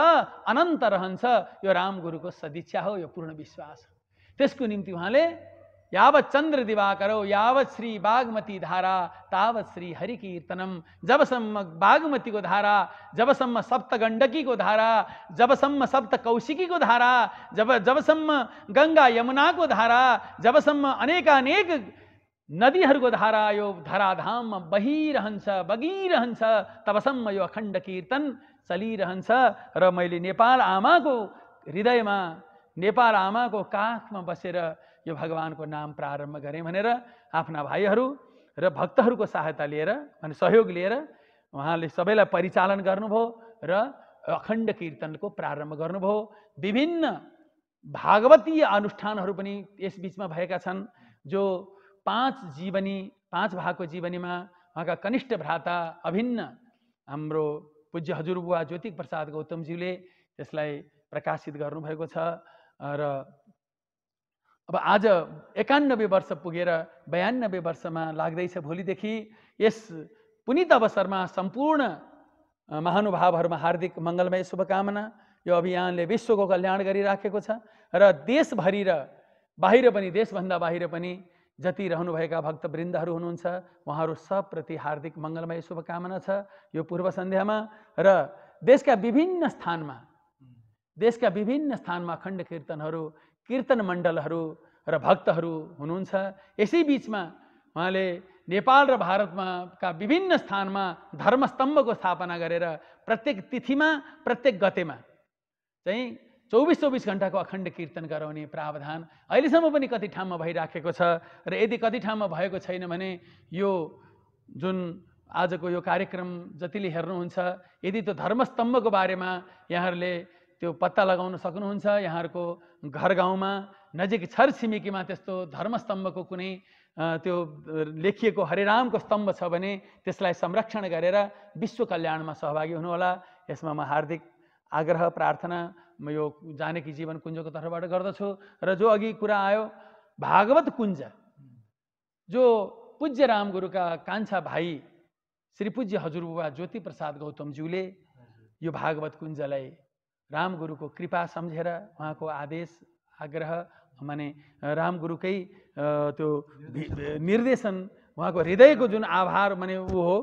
अनन्त रहन्छ। यो रामगुरुको सदिच्छा हो, यो पूर्ण विश्वास हो। त्यसको निम्ति उहाँले यावत् चन्द्र दिवाकरौ यावत् श्री बागमती धारा तावत् श्री हरि कीर्तनम। जबसम्म बागमतीको धारा, जबसम्म सप्तगण्डकीको धारा, जबसम्म सप्त कौशिकीको धारा, जबसम्म गंगा यमुनाको धारा, जबसम्म अनेकानेक नदीहरूको धारा यो धराधाममा बगिरहन्छ, तबसम्म यो अखण्ड कीर्तन चलिरहन्छ। र मैले नेपाल आमाको हृदयमा, नेपाल आमाको काखमा बसेर यो भगवानको नाम प्रारम्भ गरेँ भनेर आफ्ना भाइहरू र भक्तहरूको सहायता लिएर, अनि सहयोग लिएर उहाँले सबैलाई परिचालन गर्नुभयो र अखण्ड कीर्तनको प्रारम्भ गर्नुभयो। विभिन्न भागवतीय अनुष्ठानहरू पनि यस बीचमा भएका छन्। जो 5 भागको जीवनीमा उहाँका कनिष्ठ भ्राता अभिन्न हाम्रो पूज्य हजुरबुवा ज्योति प्रसाद गौतमज्यूले त्यसलाई प्रकाशित गर्नुभएको छ। र अब आज 91 वर्ष पुगेर 92 वर्षमा लाग्दैछ। भोलिदेखि यस पुनीत अवसरमा सम्पूर्ण महानुभावहरूमा हार्दिक मङ्गलमय शुभकामना। यो अभियानले विश्वको कल्याण गरिराखेको छ र देशभरि र बाहिर पनि, देशभन्दा बाहिर पनि जति रहनुभएका भक्तवृन्दहरू हुनुहुन्छ उहाँहरू सबप्रति हार्दिक मङ्गलमय शुभकामना छ यो पूर्व सन्ध्यामा। र देशका विभिन्न स्थानमा अखण्ड कीर्तनहरू, कीर्तन मण्डलहरू र भक्तहरू हुनुहुन्छ। यसै बीचमा उहाँले नेपाल र भारतमा का विभिन्न स्थानमा धर्मस्तम्भको स्थापना गरेर प्रत्येक तिथिमा, प्रत्येक गतेमा चाहिँ 24 घण्टाको अखण्ड कीर्तन गराउने प्रावधान अहिलेसम्म पनि कति ठाउँमा भइराखेको छ। र यदि कति ठाउँमा भएको छैन भने यो जुन आजको यो कार्यक्रम जतिले हेर्नुहुन्छ, यदि त्यो धर्मस्तम्भको बारेमा यहाँहरूले त्यो पत्ता लगाउन सक्नुहुन्छ, यहाँहरूको घर गाउँमा नजिक छरछिमेकीमा त्यस्तो धर्मस्तम्भको कुनै त्यो लेखिएको हरिरामको स्तम्भ छ भने त्यसलाई संरक्षण गरेर विश्व कल्याणमा सहभागी हुनुहोला। यसमा म हार्दिक आग्रह प्रार्थना म यो जानकी जीवन कुञ्जको तर्फबाट गर्दछु। र जो अघि कुरा आयो भागवत कुञ्ज, जो पूज्य रामगुरुका कान्छा भाइ श्री पूज्य हजुरबुवा ज्योति प्रसाद गौतमज्यूले यो भागवत कुञ्जलाई रामगुरुको कृपा सम्झेर, उहाँको आदेश आग्रह माने रामगुरुकै त्यो निर्देशन, उहाँको हृदयको जुन आभार माने ऊ हो,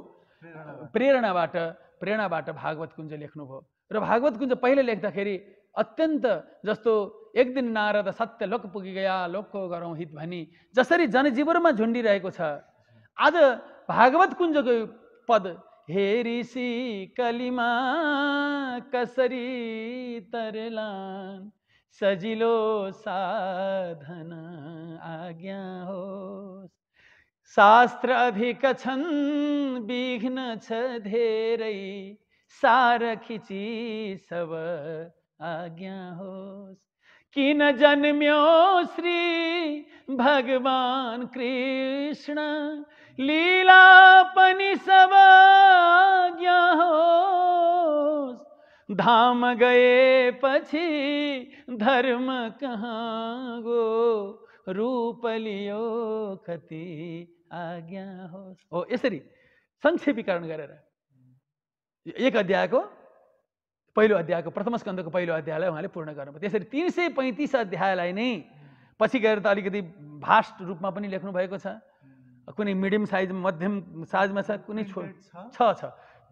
प्रेरणाबाट भागवत कुञ्ज लेख्नुभयो। र भागवत कुञ्ज पहिले लेख्दाखेरि अत्यन्त जस्तो एक दिन नारद सत्य लोक पुगी गया, लोकको गरौँ हित भनी जसरी जनजीवनमा झुन्डिरहेको छ, आज भागवत कुञ्जको पद हे ऋषि कलिमा कसरी तरलान, सजिलो साधन आज्ञा होस्, शास्त्र अधिक छन् विघ्न छ धेरै, सार खिची सब आज्ञा होस्। किन जन्म्यो श्री भगवान कृष्ण, लीला पनि सब आज्ञा होस्। धाम गएपछि धर्म कहाँ गो, रूप लियो कति आज्ञा होस्। हो यसरी संक्षेपीकरण गरेर एक अध्यायको पहिलो अध्यायको प्रथम स्कन्धको पहिलो अध्यायलाई उहाँले पूर्ण गर्नुभयो। त्यसरी 335 अध्यायलाई नै पछि गएर त अलिकति भास्ट रूपमा पनि लेख्नु भएको छ। कुनै मिडियम साइज, मध्यम साइजमा छ, कुनै छ।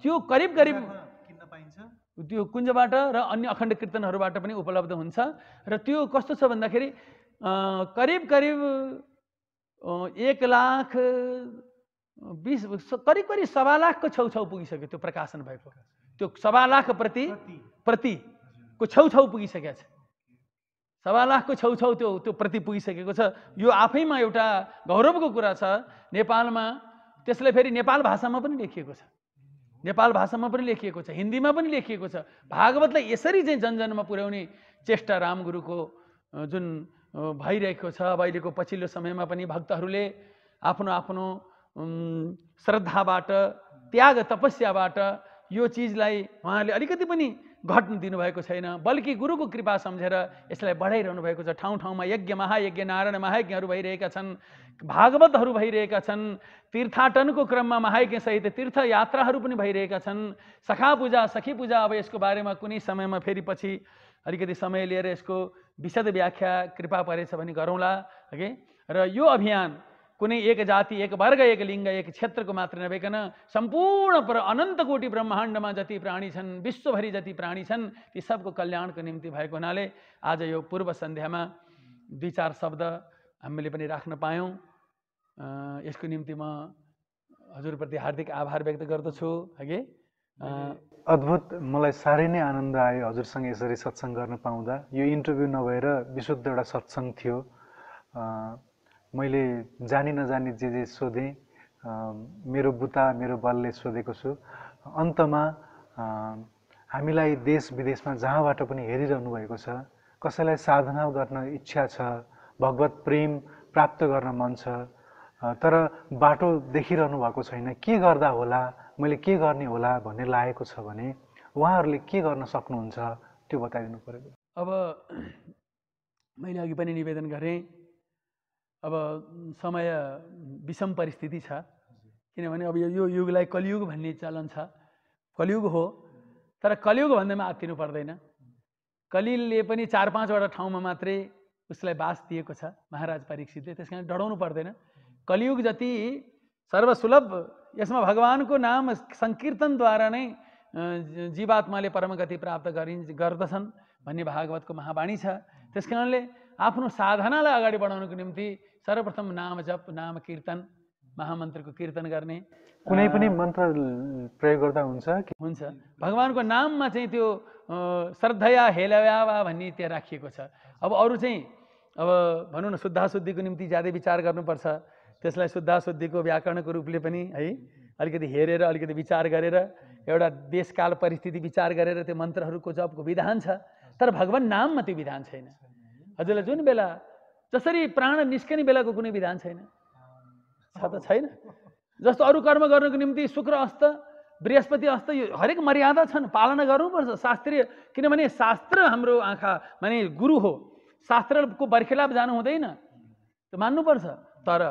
त्यो करिब किन्न पाइन्छ त्यो कुञ्जबाट र अन्य अखण्ड कीर्तनहरूबाट पनि उपलब्ध हुन्छ। र त्यो कस्तो छ भन्दाखेरि करिब 1,20,000 करिब 1.25 लाखको छेउछाउ पुगिसक्यो त्यो प्रकाशन भएको। त्यो 1.25 लाख प्रतिको छेउछाउ पुगिसकेको छ। 1.25 लाखको छेउछाउ त्यो प्रति पुगिसकेको छ। यो आफैमा एउटा गौरवको कुरा छ नेपालमा। त्यसलाई फेरि नेपाल भाषामा पनि लेखिएको छ, हिन्दीमा पनि लेखिएको छ। भागवतलाई यसरी चाहिँ जनजनमा पुर्याउने चेष्टा रामगुरुको जुन भइरहेको छ। अब अहिलेको पछिल्लो समयमा पनि भक्तहरूले आफ्नो श्रद्धाबाट, त्याग तपस्याबाट यो चिजलाई उहाँले अलिकति पनि घट्न दिनुभएको छैन, बल्कि गुरुको कृपा सम्झेर यसलाई बढाइरहनु भएको छ। ठाउँ ठाउँमा यज्ञ, महायज्ञ, नारायण महायज्ञहरू भइरहेका छन्, भागवतहरू भइरहेका छन्। तीर्थाटनको क्रममा महायज्ञ सहित तीर्थयात्राहरू पनि भइरहेका छन्। सखा पूजा, सखी पूजा, अब यसको बारेमा कुनै समयमा फेरि पछि अलिकति समय लिएर यसको विशद व्याख्या कृपा परेछ भने गरौँला। हगे र यो अभियान कुनै एक जाति, एक वर्ग, एक लिङ्ग, एक क्षेत्रको मात्र नभइकन सम्पूर्ण अनन्त कोटि ब्रह्माण्डमा जति प्राणी छन्, विश्वभरि जति प्राणी छन्, ती सबको कल्याणको निम्ति भएको हुनाले आज यो पूर्व सन्ध्यामा 2-4 शब्द हामीले पनि राख्न पायौँ। यसको निम्ति म हजुरप्रति हार्दिक आभार व्यक्त गर्दछु। हगे अद्भुत, मलाई साह्रै नै आनन्द आयो हजुरसँग यसरी सत्सङ्ग गर्न पाउँदा। यो इन्टरभ्यू नभएर विशुद्ध एउटा सत्सङ्ग थियो। मैले जानी नजानी जे सोधेँ, मेरो बुता, मेरो बलले सोधेको छु। अन्तमा हामीलाई देश विदेशमा जहाँबाट पनि हेरिरहनु भएको छ, कसैलाई साधना गर्न इच्छा छ, भगवत प्रेम प्राप्त गर्न मन छ, तर बाटो देखिरहनु भएको छैन, के गर्दा होला, मैले के गर्ने होला भन्ने लागेको छ भने उहाँहरूले के गर्न सक्नुहुन्छ त्यो बताइदिनु पर्यो। अब मैले अघि पनि निवेदन गरेँ, अब समय विषम परिस्थिति छ, किनभने अब यो युगलाई कलियुग भन्ने चलन छ। कलियुग हो, तर कलियुग भन्दैमा आत्तिनु पर्दैन। कलिलले पनि 4-5वटा ठाउँमा मात्रै उसलाई बास दिएको छ महाराज परीक्षितले, त्यस कारण डराउनु पर्दैन। कलियुग जति सर्वसुलभ, यसमा भगवानको नाम सङ्कीर्तनद्वारा नै जीवात्माले परमगति प्राप्त गर्दछन् भन्ने भागवतको महावाणी छ। त्यस कारणले आफ्नो साधनालाई अगाडि बढाउनको निम्ति सर्वप्रथम नाम जप, नाम कीर्तन, महामन्त्रको कीर्तन गर्ने। कुनै पनि मन्त्र प्रयोग गर्दा हुन्छ कि हुन्छ। भगवानको नाममा चाहिँ त्यो श्रद्धया हेलयावा भन्ने त्यहाँ राखिएको छ। अब अरू चाहिँ अब भनौँ न शुद्धाशुद्धिको निम्ति ज्यादै विचार गर्नुपर्छ, त्यसलाई शुद्धाशुद्धिको व्याकरणको रूपले पनि है अलिकति हेरेर अलिकति विचार गरेर एउटा देशकाल परिस्थिति विचार गरेर त्यो मन्त्रहरूको जपको विधान छ। तर भगवान नाममा त्यो विधान छैन। हजुरलाई जुन बेला जसरी प्राण निस्कने बेलाको कुनै विधान छैन, छ त छैन। जस्तो अरू कर्म गर्नको निम्ति शुक्र अस्त, बृहस्पति अस्त, यो हरेक मर्यादा छन्, पालना गर्नुपर्छ शास्त्रीय। किनभने शास्त्र हाम्रो आँखा माने गुरु हो, शास्त्रको बर्खिलाप जानु हुँदैन, त्यो मान्नुपर्छ। तर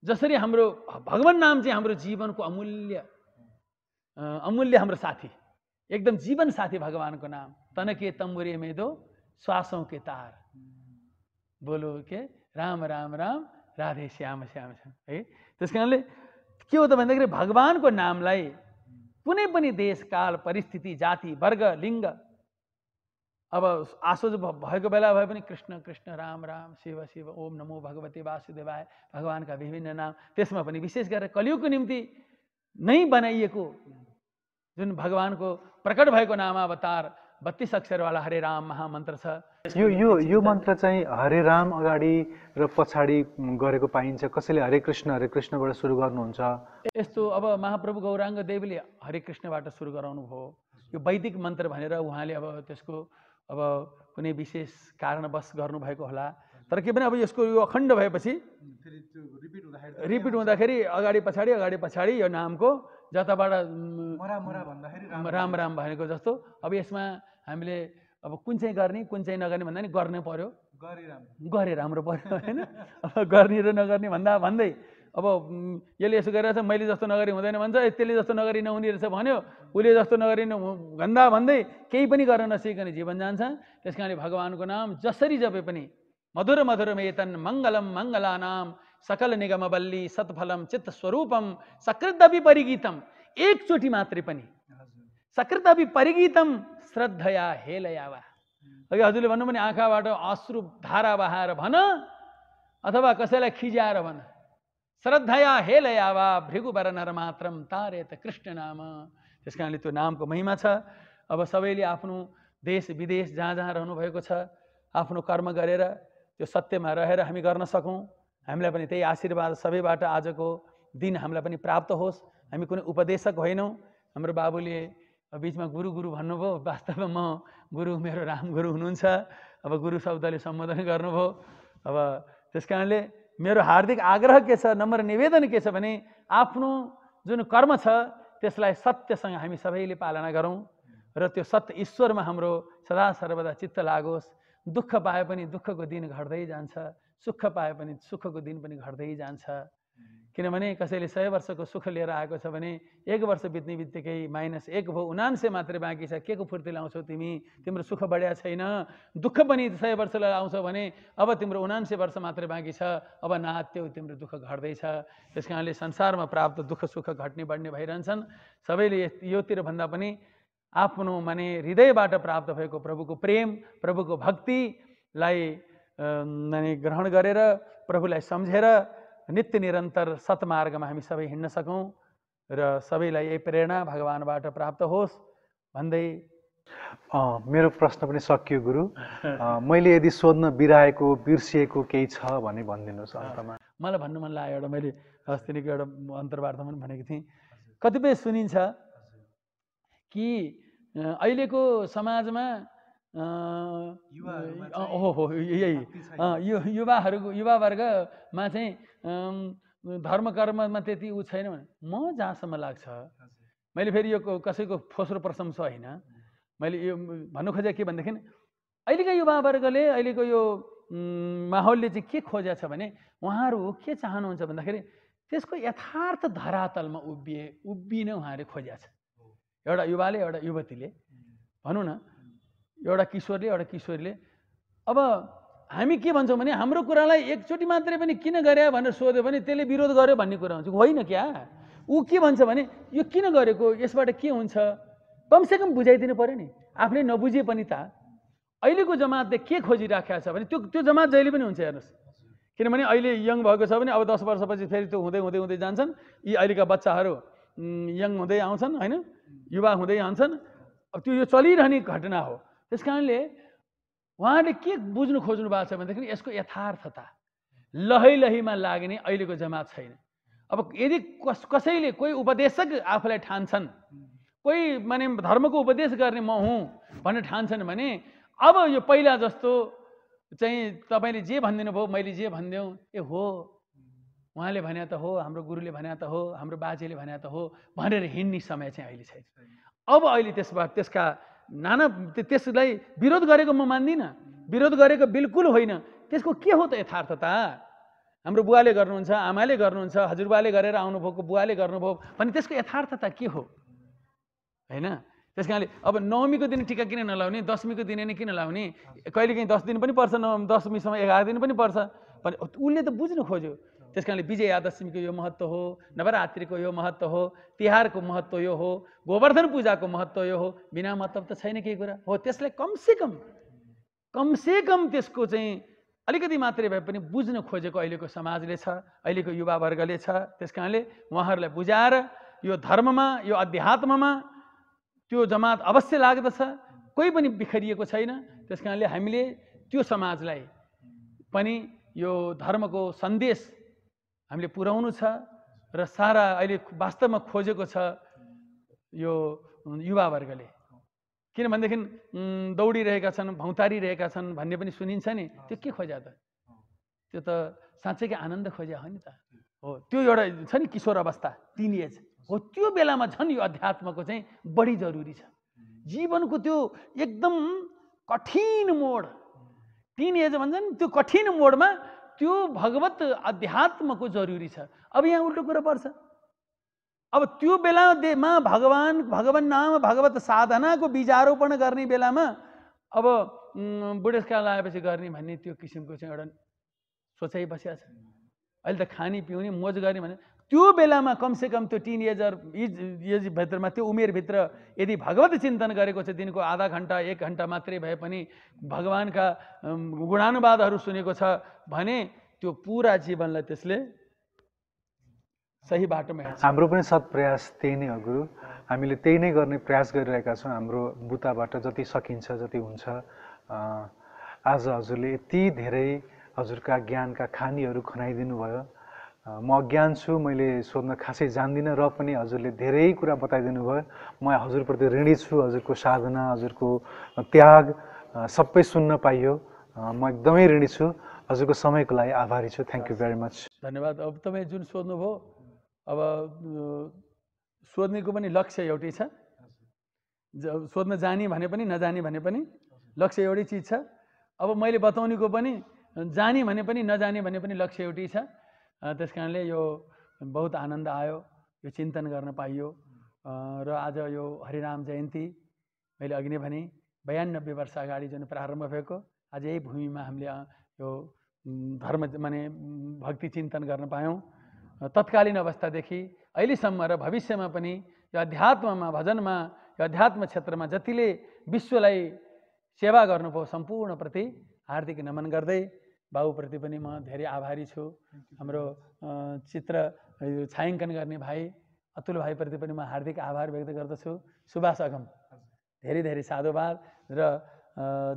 जसरी हाम्रो भगवान नाम चाहिँ हाम्रो जीवनको अमूल्य हाम्रो साथी, एकदम जीवन साथी भगवानको नाम। तनके तम्बुरे मेदो श्वासों के तार, बोलो के राम राम राम राधे श्याम श्याम श्याम है। त्यस कारणले के हो त भन्दाखेरि भगवानको नामलाई कुनै पनि देश काल परिस्थिति जाति वर्ग लिङ्ग अब आसोज भएको बेला भए पनि कृष्ण कृष्ण राम राम शिव शिव ओम नमो भगवते वासुदेवाय, भगवानका विभिन्न नाम। त्यसमा पनि विशेष गरेर कलियुगको निम्ति नै बनाइएको जुन भगवानको प्रकट भएको नामावतार 32 अक्षरवाला हरे राम महामन्त्र छ। यो मन्त्र चाहिँ हरे राम अगाडि र पछाडि गरेको पाइन्छ। कसैले हरे कृष्णबाट सुरु गर्नुहुन्छ। यस्तो अब महाप्रभु गौराङ्ग देवले हरे कृष्णबाट सुरु गराउनु भयो। यो वैदिक मन्त्र भनेर उहाँले अब त्यसको अब कुनै विशेष कारणवश गर्नुभएको होला। तर के पनि अब यसको यो अखण्ड भएपछि रिपिट हुँदाखेरि अगाडि पछाडि यो नामको जताबाट राम राम भनेको जस्तो अब यसमा हामीले अब कुन चाहिँ गर्ने कुन चाहिँ नगर्ने भन्दा नि गर्नै पर्यो, गरे राम्रो पर्यो होइन। अब गर्ने र नगर्ने भन्दै अब यसले यसो गरेर मैले जस्तो नगरी हुँदैन भन्छ, त्यसले जस्तो नगरी नहुने रहेछ भन्यो, उसले जस्तो नगरी भन्दा भन्दै केही पनि गर्न नसिकने जीवन जान्छ। त्यस कारणले भगवानको नाम जसरी जपे पनि मधुर मधुर मेतन मङ्गलम मङ्गलानाम सकल निगम बल्ली सत्फलम चित्त स्वरूपम सकृदपि परिगीतम, एकचोटि मात्रै पनि सकृदपि परिगीतम श्रद्धया हेलयावा। अघि हजुरले भन्नु भने आँखाबाट अश्रु धारा बहाएर भन अथवा कसैलाई खिजाएर भन, श्रद्धया हेलयावा भृगुवर नर मात्रम तारेत कृष्ण नाम। त्यस कारणले त्यो नामको महिमा छ। अब सबैले आफ्नो देश विदेश जहाँ जहाँ रहनु भएको छ आफ्नो कर्म गरेर त्यो सत्यमा रहेर हामी गर्न सकौँ। हामीलाई पनि त्यही आशीर्वाद सबैबाट आजको दिन हामीलाई पनि प्राप्त होस्। हामी कुनै उपदेशक होइनौँ। हाम्रो बाबुले बिचमा गुरु गुरु भन्नुभयो, वास्तवमा म गुरु मेरो राम गुरु हुनुहुन्छ। अब गुरु शब्दले सम्बोधन गर्नुभयो। अब त्यस कारणले मेरो हार्दिक आग्रह के छ, नम्र निवेदन के छ भने आफ्नो जुन कर्म छ त्यसलाई सत्यसँग हामी सबैले पालना गरौँ र त्यो सत्य ईश्वरमा हाम्रो सदा सर्वदा चित्त लागोस्। दुःख पाए पनि दुःखको दिन घट्दै जान्छ, सुख पाए पनि सुखको दिन पनि घट्दै जान्छ। किनभने कसैले 100 वर्षको सुख लिएर आएको छ भने 1 वर्ष बित्ने बित्तिकै -1 भयो, 79 मात्रै बाँकी छ। के को फुर्ती लाउँछौ तिमी? तिम्रो सुख बढ्या छैन। दुःख पनि 100 वर्ष लाउँछौ भने अब तिम्रो 79 वर्ष मात्रै बाँकी छ, अब नात्यो, तिम्रो दुःख घट्दैछ। त्यस कारणले संसारमा प्राप्त दुःख सुख घट्ने बढ्ने भइरहन्छन्। सबैले योतिर भन्दा पनि आफ्नो माने हृदयबाट प्राप्त भएको प्रभुको प्रेम, प्रभुको भक्तिलाई माने ग्रहण गरेर प्रभुलाई सम्झेर नित्य निरन्तर सत्मार्गमा हामी सबै हिँड्न सकौँ र सबैलाई यही प्रेरणा भगवानबाट प्राप्त होस् भन्दै मेरो प्रश्न पनि सकियो गुरु। मैले यदि सोध्न बिर्सिएको केही छ भने भनिदिनुहोस् अन्तमा। मलाई भन्नु मन लाग्यो, एउटा मैले अस्तिको एउटा अन्तर्वार्तामा पनि भनेको थिएँ। कतिपय सुनिन्छ कि अहिलेको समाजमा यही युवा वर्गमा चाहिँ धर्म कर्ममा त्यति उ छैन भने म जहाँसम्म लाग्छ, मैले फेरि यो कसैको फोस्रो प्रशंसा होइन, मैले यो भन्नु खोजेको के भनेदेखि अहिलेको युवा वर्गले अहिलेको यो माहौलले चाहिँ के खोजेको छ भने उहाँहरू के चाहनुहुन्छ भन्दाखेरि त्यसको यथार्थ धरातलमा उभिन उहाँहरूले खोजेको छ। एउटा युवाले एउटा युवतीले भनौँ न, एउटा किशोरले एउटा किशोरीले, अब हामी के भन्छौँ भने हाम्रो कुरालाई एकचोटि मात्रै पनि किन गरे भनेर सोध्यो भने त्यसले विरोध गर्यो भन्ने कुरा हुन्छ। होइन क्या, ऊ के भन्छ भने यो किन गरेको, यसबाट के हुन्छ, कमसेकम बुझाइदिनु पर्यो नि। आफूले नबुझे पनि त अहिलेको जमातले के खोजिराखेको छ भने त्यो जमात जहिले पनि हुन्छ हेर्नुहोस्। किनभने अहिले यङ भएको छ भने अब 10 वर्षपछि फेरि त्यो हुँदै हुँदै हुँदै जान्छन्। यी अहिलेका बच्चाहरू यङ हुँदै आउँछन् होइन, युवा हुँदै आउँछन्। अब त्यो यो चलिरहने घटना हो। त्यस कारणले उहाँले के बुझ्नु खोज्नु भएको छ भनेदेखि यसको यथार्थता लहैमा लाग्ने अहिलेको जमात छैन। अब यदि कसैले कोही उपदेशक आफूलाई ठान्छन्, कोही माने धर्मको उपदेश गर्ने म हुँ भनेर ठान्छन् भने अब यो पहिला जस्तो चाहिँ तपाईँले जे भनिदिनु भयो मैले जे भनिदिउँ ए हो उहाँले भने त हो, हाम्रो गुरुले भने त हो, हाम्रो बाजेले भने त हो भनेर हिँड्ने समय चाहिँ अहिले छैन। अब अहिले त्यसका नाना त्यसलाई विरोध गरेको म मान्दिनँ, विरोध गरेको बिल्कुल होइन। त्यसको के हो त यथार्थता? हाम्रो बुवाले गर्नुहुन्छ, आमाले गर्नुहुन्छ, हजुरबाले गरेर आउनुभएको बुवाले गर्नुभयो भने त्यसको यथार्थता के हो होइन? त्यस कारणले अब नवमीको दिन टिका किन नलाउने, दशमीको दिन नै किन लाउने, कहिलेकाहीँ 10 दिन पनि पर्छ, दशमीसम्म 11 दिन पनि पर्छ भने उसले त बुझ्नु खोज्यो। त्यस कारणले विजयादशमीको यो महत्त्व हो, नवरात्रिको यो महत्त्व हो, तिहारको महत्त्व यो हो, गोवर्धन पूजाको महत्त्व यो हो, बिना मतलब त छैन केही कुरा हो। त्यसलाई कमसेकम त्यसको चाहिँ अलिकति मात्रै भए पनि बुझ्न खोजेको अहिलेको समाजले छ, अहिलेको युवा वर्गले छ। त्यस कारणले उहाँहरूलाई बुझाएर यो धर्ममा यो अध्यात्ममा त्यो जमात अवश्य लाग्दछ, कोही पनि बिखरिएको छैन। त्यस कारणले हामीले त्यो समाजलाई पनि यो धर्मको सन्देश हामीले पुर्याउनु छ र सारा अहिले वास्तवमा खोजेको छ यो युवा वर्गले। किनभनेदेखि दौडिरहेका छन्, भौतारिरहेका छन् भन्ने पनि सुनिन्छ नि, त्यो के खोज्या त? त्यो त साँच्चैकै आनन्द खोज्या हो नि त। हो त्यो एउटा छ नि किशोर अवस्था, टिन एज हो, त्यो बेलामा झन् यो अध्यात्मको चाहिँ बढी जरुरी छ। जीवनको त्यो एकदम कठिन मोड, टिन एज भन्छन् त्यो कठिन मोडमा त्यो भगवत अध्यात्मको जरुरी छ। अब यहाँ उल्टो कुरा पर्छ। अब त्यो बेलामा भगवान नाम भगवत साधनाको बीजारोपण गर्ने बेलामा अब बुढेसकाल आएपछि गर्ने भन्ने त्यो किसिमको चाहिँ एउटा सोचाइ बसिया छ। अहिले त खाने पिउने मोज गर्ने भने त्यो बेलामा कमसेकम त्यो एज भित्रमा त्यो उमेरभित्र यदि भगवत चिन्तन गरेको छ, दिनको आधा घन्टा 1 घन्टा मात्रै भए पनि भगवानका गुणानुवादहरू सुनेको छ भने त्यो पुरा जीवनलाई त्यसले सही बाटोमा हिँड्छ। हाम्रो पनि सत् प्रयास त्यही नै हो गुरु। हामीले त्यही नै गर्ने प्रयास गरिरहेका छौँ। हाम्रो बुताबाट जति सकिन्छ, जति हुन्छ। आज हजुरले यति धेरै हजुरका ज्ञानका खानीहरू खनाइदिनु भयो। म अज्ञान छु, मैले सोध्न खासै जान्दिनँ र पनि हजुरले धेरै कुरा बताइदिनु भयो। म हजुरप्रति ऋणी छु। हजुरको साधना, हजुरको त्याग सबै सुन्न पाइयो। म एकदमै ऋणी छु। हजुरको समयको लागि आभारी छु। Thank you very much. धन्यवाद। अब तपाईँ जुन सोध्नुभयो, अब सोध्नेको पनि लक्ष्य एउटै छ। सोध्न जाने भने पनि नजाने भने पनि लक्ष्य एउटै चिज छ। अब मैले बताउनेको पनि जाने भने पनि नजाने भने पनि लक्ष्य एउटै छ। त्यस कारणले यो बहुत आनन्द आयो, यो चिन्तन गर्न पाइयो। र आज यो हरिनाम जयन्ती मैले अघि नै भने 92 वर्ष अगाडि जुन प्रारम्भ भएको, आज यही भूमिमा हामीले यो धर्म माने भक्ति चिन्तन गर्न पायौँ। तत्कालीन अवस्थादेखि अहिलेसम्म र भविष्यमा पनि यो अध्यात्ममा, भजनमा, यो अध्यात्म क्षेत्रमा जतिले विश्वलाई सेवा गर्नुभयो सम्पूर्णप्रति हार्दिक नमन गर्दै बाबुप्रति पनि म धेरै आभारी छु। हाम्रो चित्र छायाङ्कन गर्ने भाइ अतुल भाइप्रति पनि म हार्दिक आभार व्यक्त गर्दछु। सुभाष अगम धेरै धेरै साधुवाद र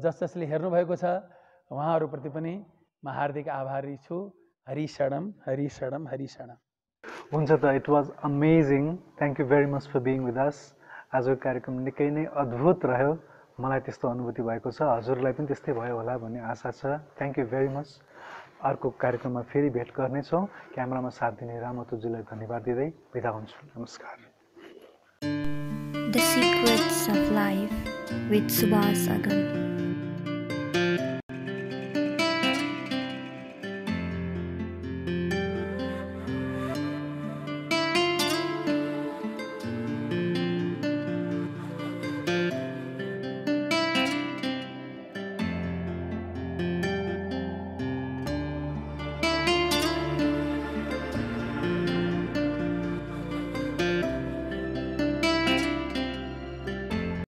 जसले हेर्नुभएको छ उहाँहरूप्रति पनि म हार्दिक आभारी छु। हरि शरणम, हरि शरणम, हरि शरणम। हुन्छ त, it was amazing. Thank you very much for being with us. आजको कार्यक्रम निकै नै अद्भुत रह्यो। मलाई त्यस्तो अनुभूति भएको छ, हजुरलाई पनि त्यस्तै भयो होला भन्ने आशा छ। Thank you very much. अर्को कार्यक्रममा फेरि भेट गर्नेछौँ। क्यामेरामा साथ दिने रामतुजुलाई धन्यवाद दिँदै बिदा हुन्छु। नमस्कार। The Secrets of Life with Subhas Agam.